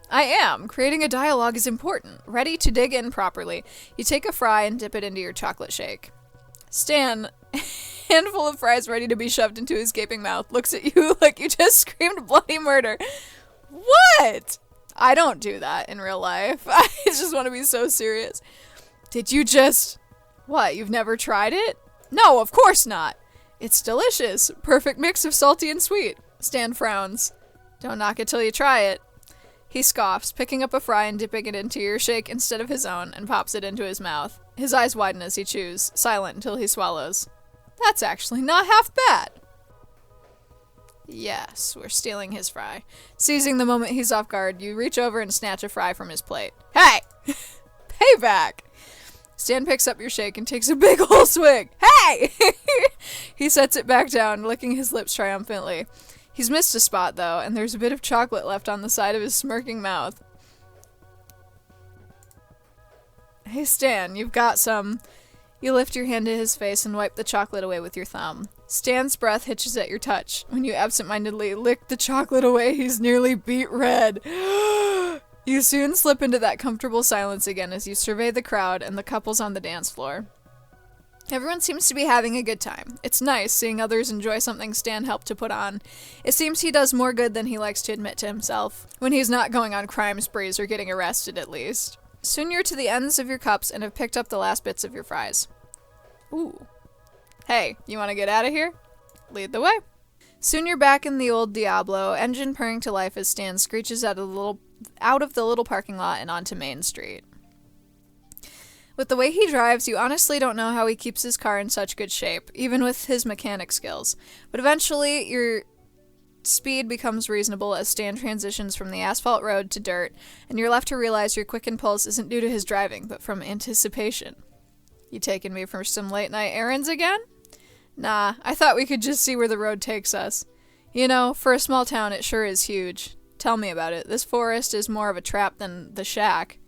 I am. Creating a dialogue is important. Ready to dig in properly. You take a fry and dip it into your chocolate shake. Stan, handful of fries ready to be shoved into his gaping mouth, looks at you like you just screamed bloody murder. What? I don't do that in real life. I just want to be so serious. Did you just... What, you've never tried it? No, of course not. It's delicious. Perfect mix of salty and sweet. Stan frowns. Don't knock it till you try it. He scoffs, picking up a fry and dipping it into your shake instead of his own, and pops it into his mouth. His eyes widen as he chews, silent until he swallows. That's actually not half bad. Yes, we're stealing his fry. Seizing the moment he's off guard, you reach over and snatch a fry from his plate. Hey! Payback! Stan picks up your shake and takes a big ol' swig. Hey! He sets it back down, licking his lips triumphantly. He's missed a spot, though, and there's a bit of chocolate left on the side of his smirking mouth. Hey, Stan, you've got some. You lift your hand to his face and wipe the chocolate away with your thumb. Stan's breath hitches at your touch. When you absentmindedly lick the chocolate away, he's nearly beet red. You soon slip into that comfortable silence again as you survey the crowd and the couples on the dance floor. Everyone seems to be having a good time. It's nice seeing others enjoy something Stan helped to put on. It seems he does more good than he likes to admit to himself, when he's not going on crime sprees or getting arrested at least. Soon you're to the ends of your cups and have picked up the last bits of your fries. Ooh. Hey, you want to get out of here? Lead the way. Soon you're back in the old Diablo, engine purring to life as Stan screeches out of the little parking lot and onto Main Street. With the way he drives, you honestly don't know how he keeps his car in such good shape, even with his mechanic skills. But eventually, your speed becomes reasonable as Stan transitions from the asphalt road to dirt, and you're left to realize your quickened pulse isn't due to his driving, but from anticipation. You taking me for some late-night errands again? Nah, I thought we could just see where the road takes us. You know, for a small town, it sure is huge. Tell me about it. This forest is more of a trap than the shack.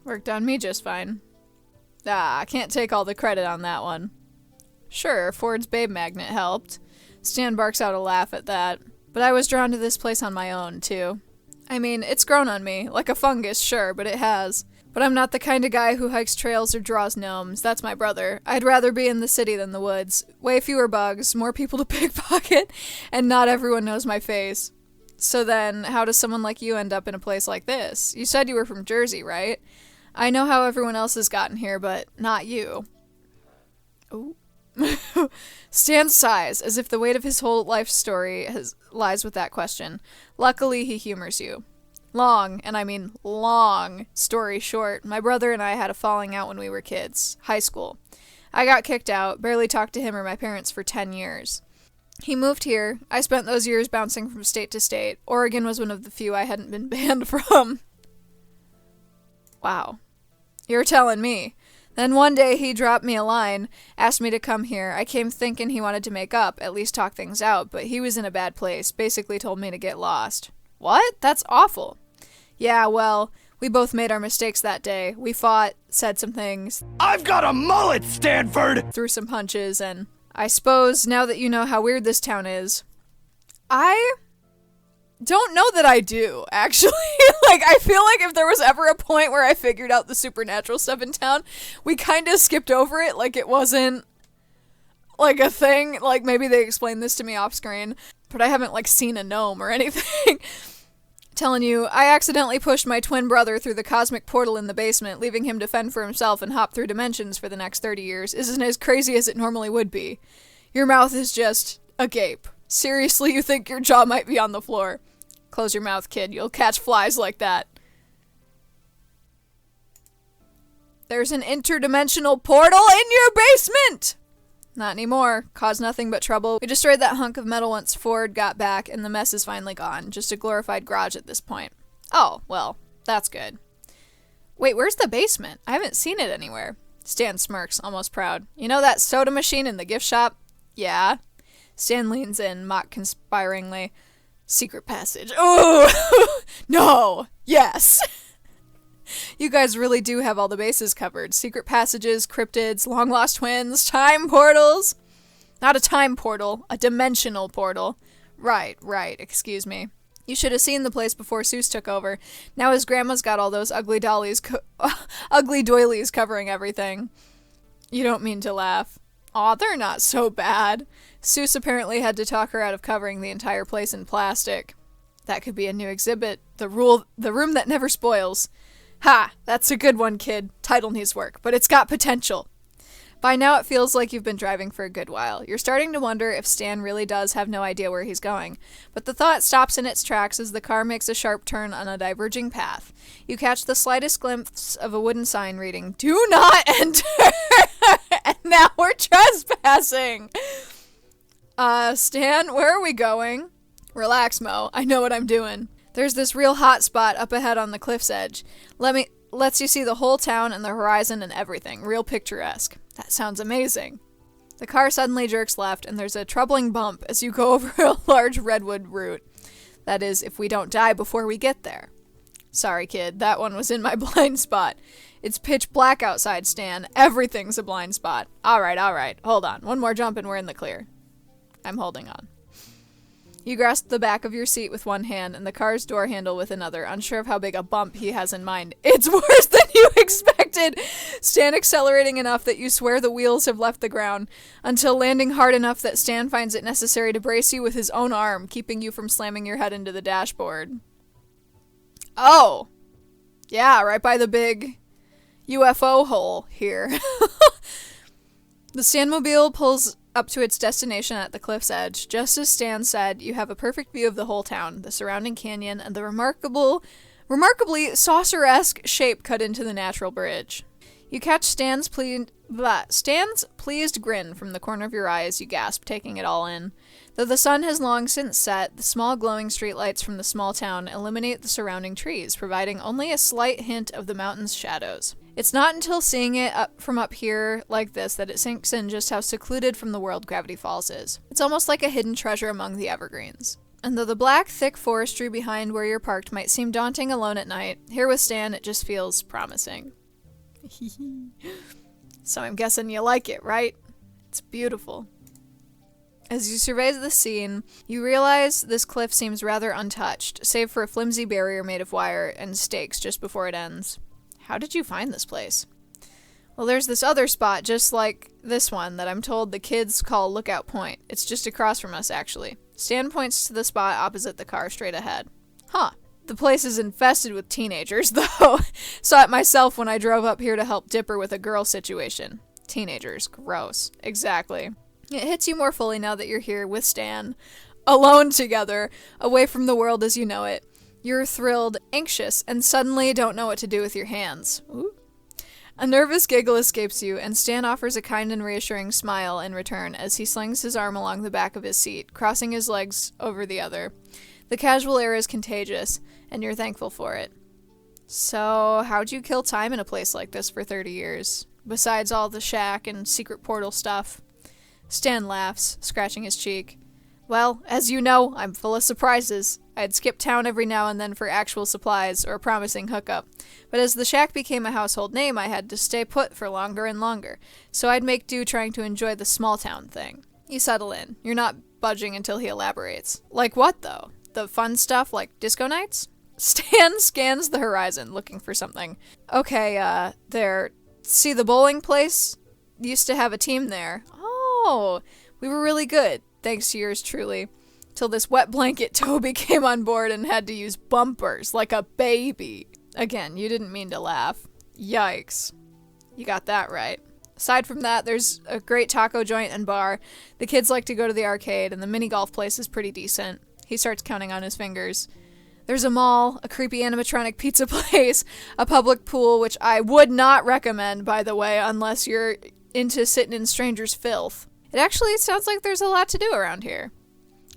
Worked on me just fine. I can't take all the credit on that one. Sure, Ford's babe magnet helped. Stan barks out a laugh at that. But I was drawn to this place on my own, too. I mean, it's grown on me, like a fungus, sure, but it has. But I'm not the kind of guy who hikes trails or draws gnomes. That's my brother. I'd rather be in the city than the woods. Way fewer bugs, more people to pickpocket, and not everyone knows my face. So then, how does someone like you end up in a place like this? You said you were from Jersey, right? I know how everyone else has gotten here, but not you. Ooh. Stan sighs, as if the weight of his whole life story lies with that question. Luckily, he humors you. Long, and I mean long, story short, my brother and I had a falling out when we were kids. High school. I got kicked out, barely talked to him or my parents for 10 years. He moved here. I spent those years bouncing from state to state. Oregon was one of the few I hadn't been banned from. Wow. You're telling me. Then one day he dropped me a line, asked me to come here. I came thinking he wanted to make up, at least talk things out, but he was in a bad place, basically told me to get lost. What? That's awful. Yeah, well, we both made our mistakes that day. We fought, said some things. I've got a mullet, Stanford! Threw some punches, and I suppose now that you know how weird this town is, I don't know that I do, actually. Like, I feel like if there was ever a point where I figured out the supernatural stuff in town, we kind of skipped over it, like it wasn't, like, a thing. Like, maybe they explained this to me off screen, but I haven't, like, seen a gnome or anything. Telling you, I accidentally pushed my twin brother through the cosmic portal in the basement, leaving him to fend for himself and hop through dimensions for the next 30 years isn't as crazy as it normally would be. Your mouth is just agape. Seriously, you think your jaw might be on the floor? Close your mouth, kid. You'll catch flies like that. There's an interdimensional portal in your basement! Not anymore. Caused nothing but trouble. We destroyed that hunk of metal once Ford got back, and the mess is finally gone. Just a glorified garage at this point. Oh, well, that's good. Wait, where's the basement? I haven't seen it anywhere. Stan smirks, almost proud. You know that soda machine in the gift shop? Yeah. Stan leans in, mock conspiringly. Secret passage. Oh! No! Yes! You guys really do have all the bases covered. Secret passages, cryptids, long-lost twins, time portals. Not a time portal, a dimensional portal. Right, excuse me. You should have seen the place before Seuss took over. Now his grandma's got all those ugly ugly doilies covering everything. You don't mean to laugh. Aw, they're not so bad. Seuss apparently had to talk her out of covering the entire place in plastic. That could be a new exhibit. The room that never spoils. Ha! That's a good one, kid. Title needs work, but it's got potential. By now it feels like you've been driving for a good while. You're starting to wonder if Stan really does have no idea where he's going. But the thought stops in its tracks as the car makes a sharp turn on a diverging path. You catch the slightest glimpse of a wooden sign reading, "Do not enter!" And now we're trespassing! Stan, where are we going? Relax, Mo. I know what I'm doing. There's this real hot spot up ahead on the cliff's edge. Lets you see the whole town and the horizon and everything. Real picturesque. That sounds amazing. The car suddenly jerks left, and there's a troubling bump as you go over a large redwood root. That is, if we don't die before we get there. Sorry, kid. That one was in my blind spot. It's pitch black outside, Stan. Everything's a blind spot. Alright. Hold on. One more jump and we're in the clear. I'm holding on. You grasp the back of your seat with one hand and the car's door handle with another, unsure of how big a bump he has in mind. It's worse than you expected! Stan accelerating enough that you swear the wheels have left the ground, until landing hard enough that Stan finds it necessary to brace you with his own arm, keeping you from slamming your head into the dashboard. Oh! Yeah, right by the big UFO hole here. The Stanmobile pulls up to its destination at the cliff's edge. Just as Stan said, you have a perfect view of the whole town, the surrounding canyon, and the remarkably saucer-esque shape cut into the natural bridge. You catch Stan's pleased grin from the corner of your eye as you gasp, taking it all in. Though the sun has long since set, the small glowing streetlights from the small town illuminate the surrounding trees, providing only a slight hint of the mountain's shadows. It's not until seeing it from up here like this that it sinks in just how secluded from the world Gravity Falls is. It's almost like a hidden treasure among the evergreens. And though the black, thick forestry behind where you're parked might seem daunting alone at night, here with Stan it just feels promising. So I'm guessing you like it, right? It's beautiful. As you survey the scene, you realize this cliff seems rather untouched, save for a flimsy barrier made of wire and stakes just before it ends. How did you find this place? Well, there's this other spot just like this one that I'm told the kids call Lookout Point. It's just across from us, actually. Stan points to the spot opposite the car straight ahead. Huh. The place is infested with teenagers, though. Saw it myself when I drove up here to help Dipper with a girl situation. Teenagers. Gross. Exactly. It hits you more fully now that you're here with Stan. Alone together. Away from the world as you know it. You're thrilled, anxious, and suddenly don't know what to do with your hands. Ooh. A nervous giggle escapes you, and Stan offers a kind and reassuring smile in return as he slings his arm along the back of his seat, crossing his legs over the other. The casual air is contagious, and you're thankful for it. So, how'd you kill time in a place like this for 30 years? Besides all the shack and secret portal stuff? Stan laughs, scratching his cheek. Well, as you know, I'm full of surprises. I'd skip town every now and then for actual supplies or a promising hookup. But as the shack became a household name, I had to stay put for longer and longer. So I'd make do trying to enjoy the small town thing. You settle in. You're not budging until he elaborates. Like what, though? The fun stuff like disco nights? Stan scans the horizon, looking for something. Okay, there. See the bowling place? Used to have a team there. Oh, we were really good. Thanks to yours truly. Till this wet blanket Toby came on board and had to use bumpers like a baby. Again, you didn't mean to laugh. Yikes. You got that right. Aside from that, there's a great taco joint and bar. The kids like to go to the arcade, and the mini golf place is pretty decent. He starts counting on his fingers. There's a mall, a creepy animatronic pizza place, a public pool, which I would not recommend, by the way, unless you're into sitting in strangers' filth. It actually sounds like there's a lot to do around here.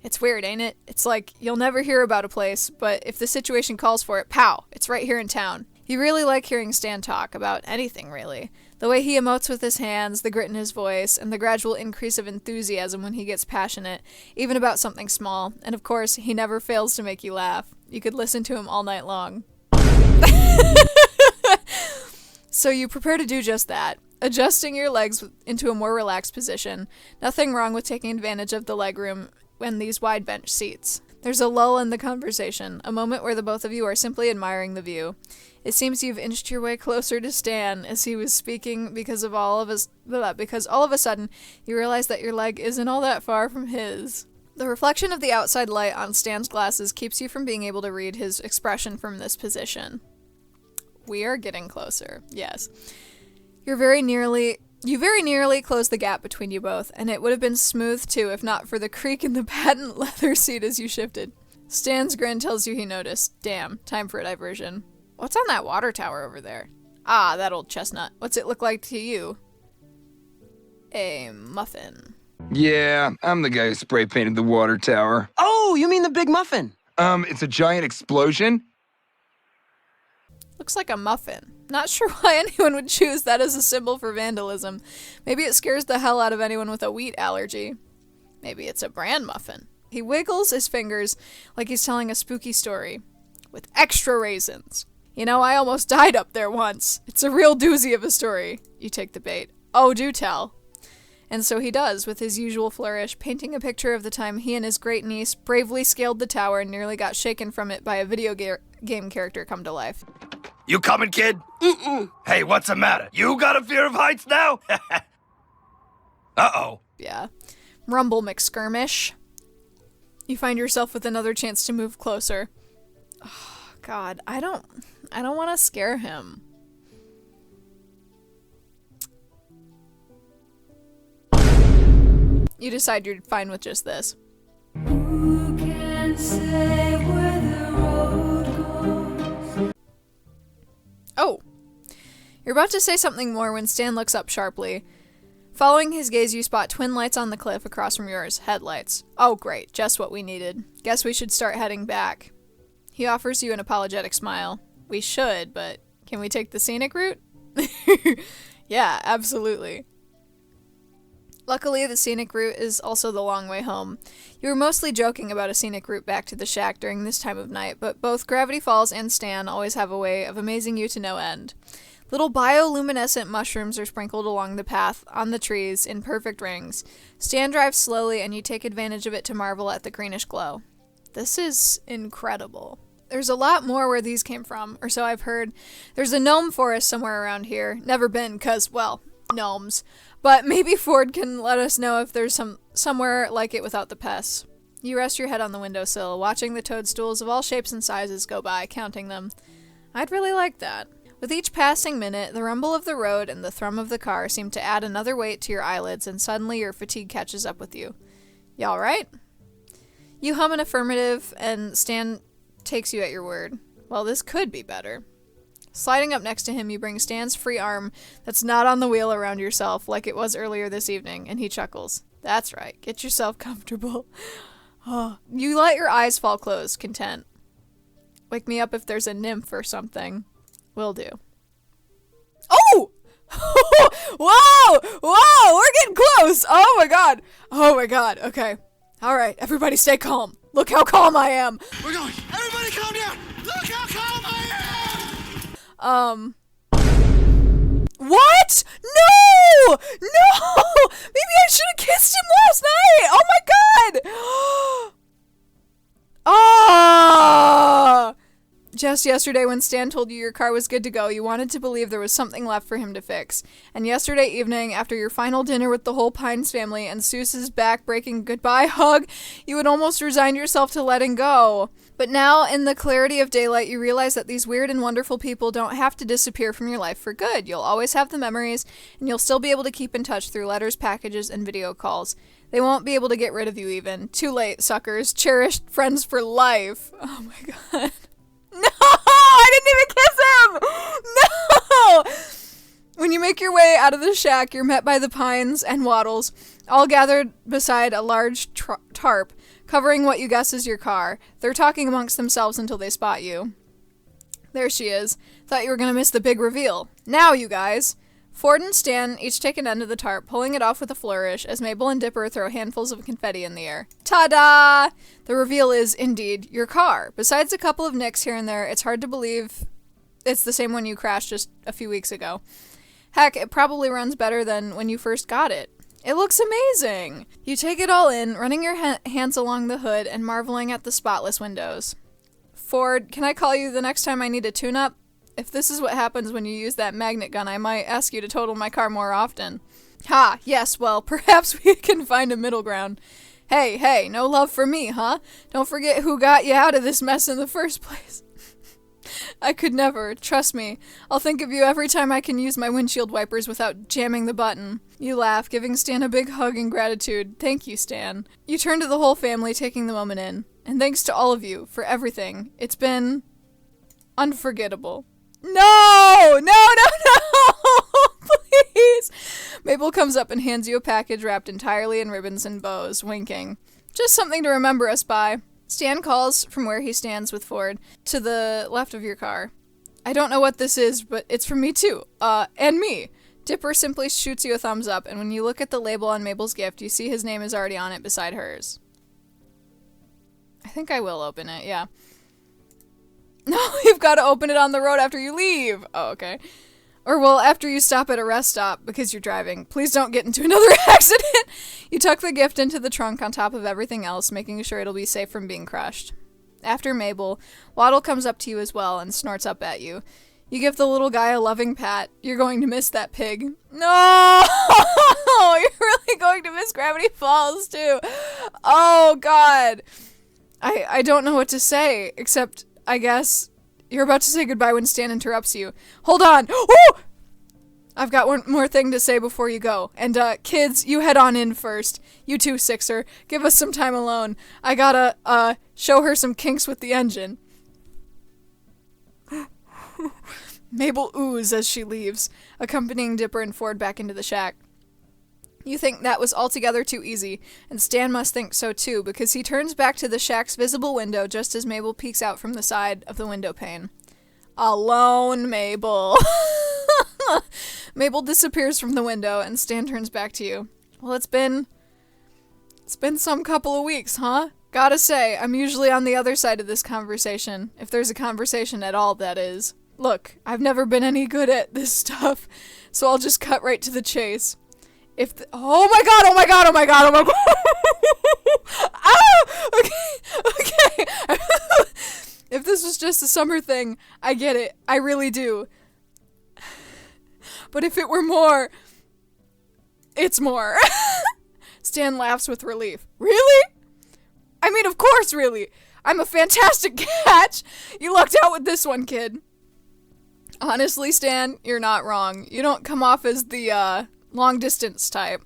It's weird, ain't it? It's like you'll never hear about a place, but if the situation calls for it, pow, it's right here in town. You really like hearing Stan talk about anything, really. The way he emotes with his hands, the grit in his voice, and the gradual increase of enthusiasm when he gets passionate, even about something small. And of course, he never fails to make you laugh. You could listen to him all night long. So you prepare to do just that, adjusting your legs into a more relaxed position. Nothing wrong with taking advantage of the legroom and these wide bench seats. There's a lull in the conversation, a moment where the both of you are simply admiring the view. It seems you've inched your way closer to Stan as he was speaking because all of a sudden you realize that your leg isn't all that far from his. The reflection of the outside light on Stan's glasses keeps you from being able to read his expression from this position. We are getting closer, yes. You very nearly closed the gap between you both, and it would have been smooth too if not for the creak in the patent leather seat as you shifted. Stan's grin tells you he noticed. Damn, time for a diversion. What's on that water tower over there? Ah, that old chestnut. What's it look like to you? A muffin. Yeah, I'm the guy who spray painted the water tower. Oh, you mean the big muffin? It's a giant explosion? Looks like a muffin. Not sure why anyone would choose that as a symbol for vandalism. Maybe it scares the hell out of anyone with a wheat allergy. Maybe it's a bran muffin. He wiggles his fingers like he's telling a spooky story. With extra raisins. You know, I almost died up there once. It's a real doozy of a story. You take the bait. Oh, do tell. And so he does, with his usual flourish, painting a picture of the time he and his great niece bravely scaled the tower and nearly got shaken from it by a video game character come to life. You coming, kid? Mm-mm. Hey, what's the matter? You got a fear of heights now? Uh-oh. Yeah. Rumble McSkirmish. You find yourself with another chance to move closer. Oh, God, I don't want to scare him. You decide you're fine with just this. Who can say where the road goes? Oh. You're about to say something more when Stan looks up sharply. Following his gaze, you spot twin lights on the cliff across from yours. Headlights. Oh, great. Just what we needed. Guess we should start heading back. He offers you an apologetic smile. We should, but can we take the scenic route? Yeah, absolutely. Luckily, the scenic route is also the long way home. You were mostly joking about a scenic route back to the shack during this time of night, but both Gravity Falls and Stan always have a way of amazing you to no end. Little bioluminescent mushrooms are sprinkled along the path on the trees in perfect rings. Stan drives slowly, and you take advantage of it to marvel at the greenish glow. This is incredible. There's a lot more where these came from, or so I've heard. There's a gnome forest somewhere around here. Never been, 'cause, well, gnomes. But maybe Ford can let us know if there's somewhere like it without the pests. You rest your head on the windowsill, watching the toadstools of all shapes and sizes go by, counting them. I'd really like that. With each passing minute, the rumble of the road and the thrum of the car seem to add another weight to your eyelids, and suddenly your fatigue catches up with you. You all right? You hum an affirmative, and Stan takes you at your word. Well, this could be better. Sliding up next to him, you bring Stan's free arm that's not on the wheel around yourself like it was earlier this evening, and he chuckles. That's right. Get yourself comfortable. Oh. You let your eyes fall closed, content. Wake me up if there's a nymph or something. Will do. Oh! Whoa! Whoa! We're getting close! Oh my god! Oh my god. Okay. Alright, everybody stay calm. Look how calm I am. We're going. Everybody calm down. Look how calm I am. What? No! No! Maybe I should have kissed him last night! Oh my god! Ah! Just yesterday when Stan told you your car was good to go, you wanted to believe there was something left for him to fix. And yesterday evening, after your final dinner with the whole Pines family and Seuss's back-breaking goodbye hug, you had almost resigned yourself to letting go. But now, in the clarity of daylight, you realize that these weird and wonderful people don't have to disappear from your life for good. You'll always have the memories, and you'll still be able to keep in touch through letters, packages, and video calls. They won't be able to get rid of you even. Too late, suckers. Cherished friends for life. Oh my god. No! I didn't even kiss him! No! When you make your way out of the shack, you're met by the Pines and Waddles, all gathered beside a large tarp, covering what you guess is your car. They're talking amongst themselves until they spot you. There she is. Thought you were gonna miss the big reveal. Now, you guys! Ford and Stan each take an end of the tarp, pulling it off with a flourish as Mabel and Dipper throw handfuls of confetti in the air. Ta-da! The reveal is, indeed, your car. Besides a couple of nicks here and there, it's hard to believe It's the same one you crashed just a few weeks ago. Heck, it probably runs better than when you first got it. It looks amazing! You take it all in, running your hands along the hood and marveling at the spotless windows. Ford, can I call you the next time I need a tune-up? If this is what happens when you use that magnet gun, I might ask you to total my car more often. Ha, yes, well, perhaps we can find a middle ground. Hey, no love for me, huh? Don't forget who got you out of this mess in the first place. I could never, trust me. I'll think of you every time I can use my windshield wipers without jamming the button. You laugh, giving Stan a big hug in gratitude. Thank you, Stan. You turn to the whole family, taking the moment in. And thanks to all of you for everything. It's been unforgettable. No! Please! Mabel comes up and hands you a package wrapped entirely in ribbons and bows, winking. Just something to remember us by. Stan calls from where he stands with Ford to the left of your car. I don't know what this is, but it's from me too. And me. Dipper simply shoots you a thumbs up, and when you look at the label on Mabel's gift, you see his name is already on it beside hers. I think I will open it, yeah. No, you've got to open it on the road after you leave. Oh, okay. Or, well, after you stop at a rest stop because you're driving. Please don't get into another accident. You tuck the gift into the trunk on top of everything else, making sure it'll be safe from being crushed. After Mabel, Waddle comes up to you as well and snorts up at you. You give the little guy a loving pat. You're going to miss that pig. No! You're really going to miss Gravity Falls, too. Oh, God. I don't know what to say, except, I guess, you're about to say goodbye when Stan interrupts you. Hold on! Woo! I've got one more thing to say before you go. And, kids, you head on in first. You too, Sixer. Give us some time alone. I gotta, show her some kinks with the engine. Mabel oohs as she leaves, accompanying Dipper and Ford back into the shack. You think that was altogether too easy, and Stan must think so too, because he turns back to the shack's visible window just as Mabel peeks out from the side of the window pane. Alone, Mabel. Mabel disappears from the window, and Stan turns back to you. Well, it's been some couple of weeks, huh? Gotta say, I'm usually on the other side of this conversation, if there's a conversation at all, that is. Look, I've never been any good at this stuff, so I'll just cut right to the chase. Oh my god! Ah! Okay. If this was just a summer thing, I get it. I really do. But if it were more, it's more. Stan laughs with relief. Really? I mean, of course, really. I'm a fantastic catch. You lucked out with this one, kid. Honestly, Stan, you're not wrong. You don't come off as the, long-distance type.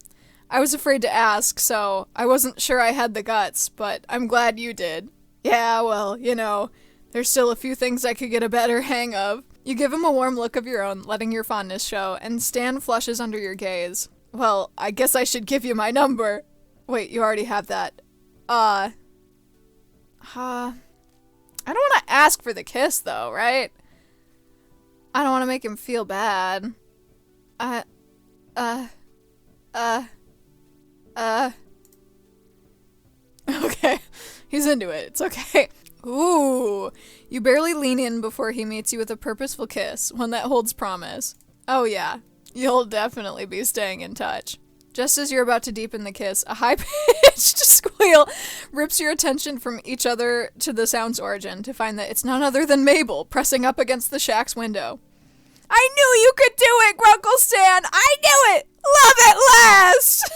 I was afraid to ask, so I wasn't sure I had the guts, but I'm glad you did. Yeah, well, you know, there's still a few things I could get a better hang of. You give him a warm look of your own, letting your fondness show, and Stan flushes under your gaze. Well, I guess I should give you my number. Wait, you already have that. I don't want to ask for the kiss, though, right? I don't want to make him feel bad. Okay. He's into it. It's okay. Ooh. You barely lean in before he meets you with a purposeful kiss, one that holds promise. Oh yeah. You'll definitely be staying in touch. Just as you're about to deepen the kiss, a high-pitched squeal rips your attention from each other to the sound's origin to find that it's none other than Mabel pressing up against the shack's window. I knew you could do it, Grunkle Stan! I knew it! Love at last!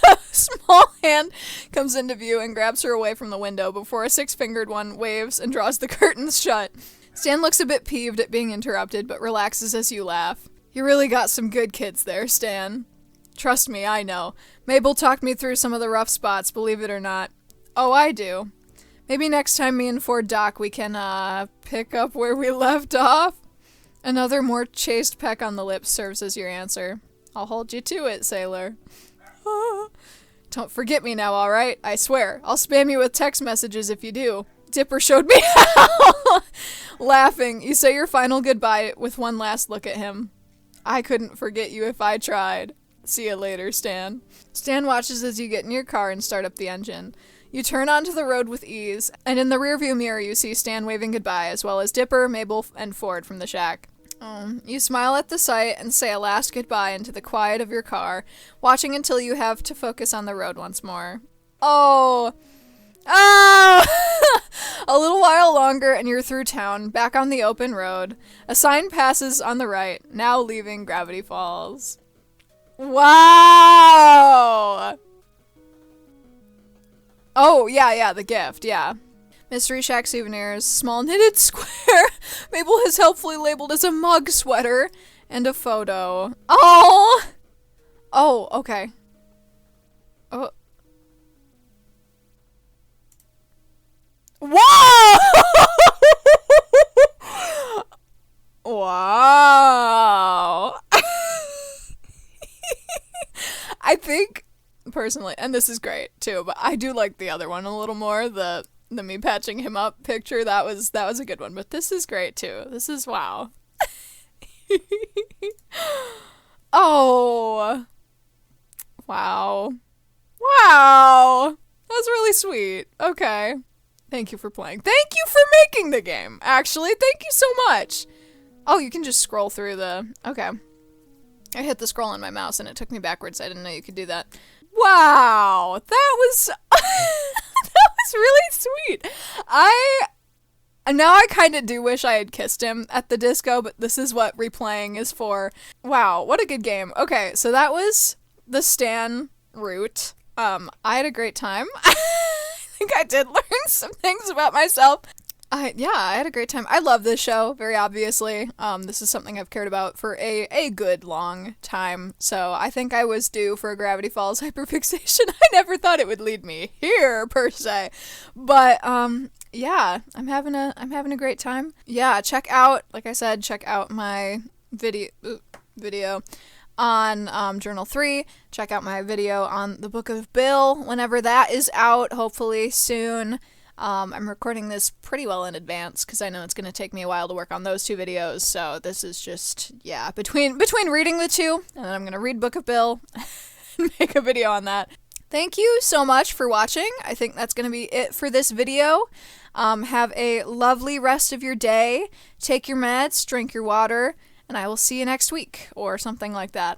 A small hand comes into view and grabs her away from the window before a six-fingered one waves and draws the curtains shut. Stan looks a bit peeved at being interrupted, but relaxes as you laugh. You really got some good kids there, Stan. Trust me, I know. Mabel talked me through some of the rough spots, believe it or not. Oh, I do. Maybe next time me and Ford dock, we can, pick up where we left off? Another more chaste peck on the lips serves as your answer. I'll hold you to it, sailor. Don't forget me now, alright? I swear. I'll spam you with text messages if you do. Dipper showed me how! Laughing, you say your final goodbye with one last look at him. I couldn't forget you if I tried. See you later, Stan. Stan watches as you get in your car and start up the engine. You turn onto the road with ease, and in the rearview mirror you see Stan waving goodbye, as well as Dipper, Mabel, and Ford from the shack. You smile at the sight and say a last goodbye into the quiet of your car, watching until you have to focus on the road once more. Oh! A little while longer and you're through town, back on the open road. A sign passes on the right, now leaving Gravity Falls. Wow! Oh, yeah, the gift, yeah. Mystery Shack souvenirs, small knitted square. Mabel has helpfully labeled as a mug sweater, and a photo. Oh! Oh, okay. Oh. Whoa! Wow. I think, personally, and this is great too, but I do like the other one a little more, the me patching him up picture. That was a good one, but this is great too. This is wow. Oh. Wow. Wow. That was really sweet. Okay. Thank you for playing. Thank you for making the game, actually. Thank you so much. Oh, you can just scroll through the... Okay. I hit the scroll on my mouse and it took me backwards. I didn't know you could do that. Wow. That was... that was really sweet. Now I kind of do wish I had kissed him at the disco, but this is what replaying is for. Wow, what a good game. Okay, so that was the Stan route. I had a great time. I think I did learn some things about myself. I had a great time. I love this show, very obviously. This is something I've cared about for a good long time. So I think I was due for a Gravity Falls hyperfixation. I never thought it would lead me here, per se. But, yeah, I'm having a great time. Yeah, check out, like I said, check out my video on Journal 3. Check out my video on the Book of Bill whenever that is out, hopefully soon. I'm recording this pretty well in advance because I know it's going to take me a while to work on those two videos, so this is just, yeah, between reading the two, and then I'm going to read Book of Bill and make a video on that. Thank you so much for watching. I think that's going to be it for this video. Have a lovely rest of your day. Take your meds, drink your water, and I will see you next week, or something like that.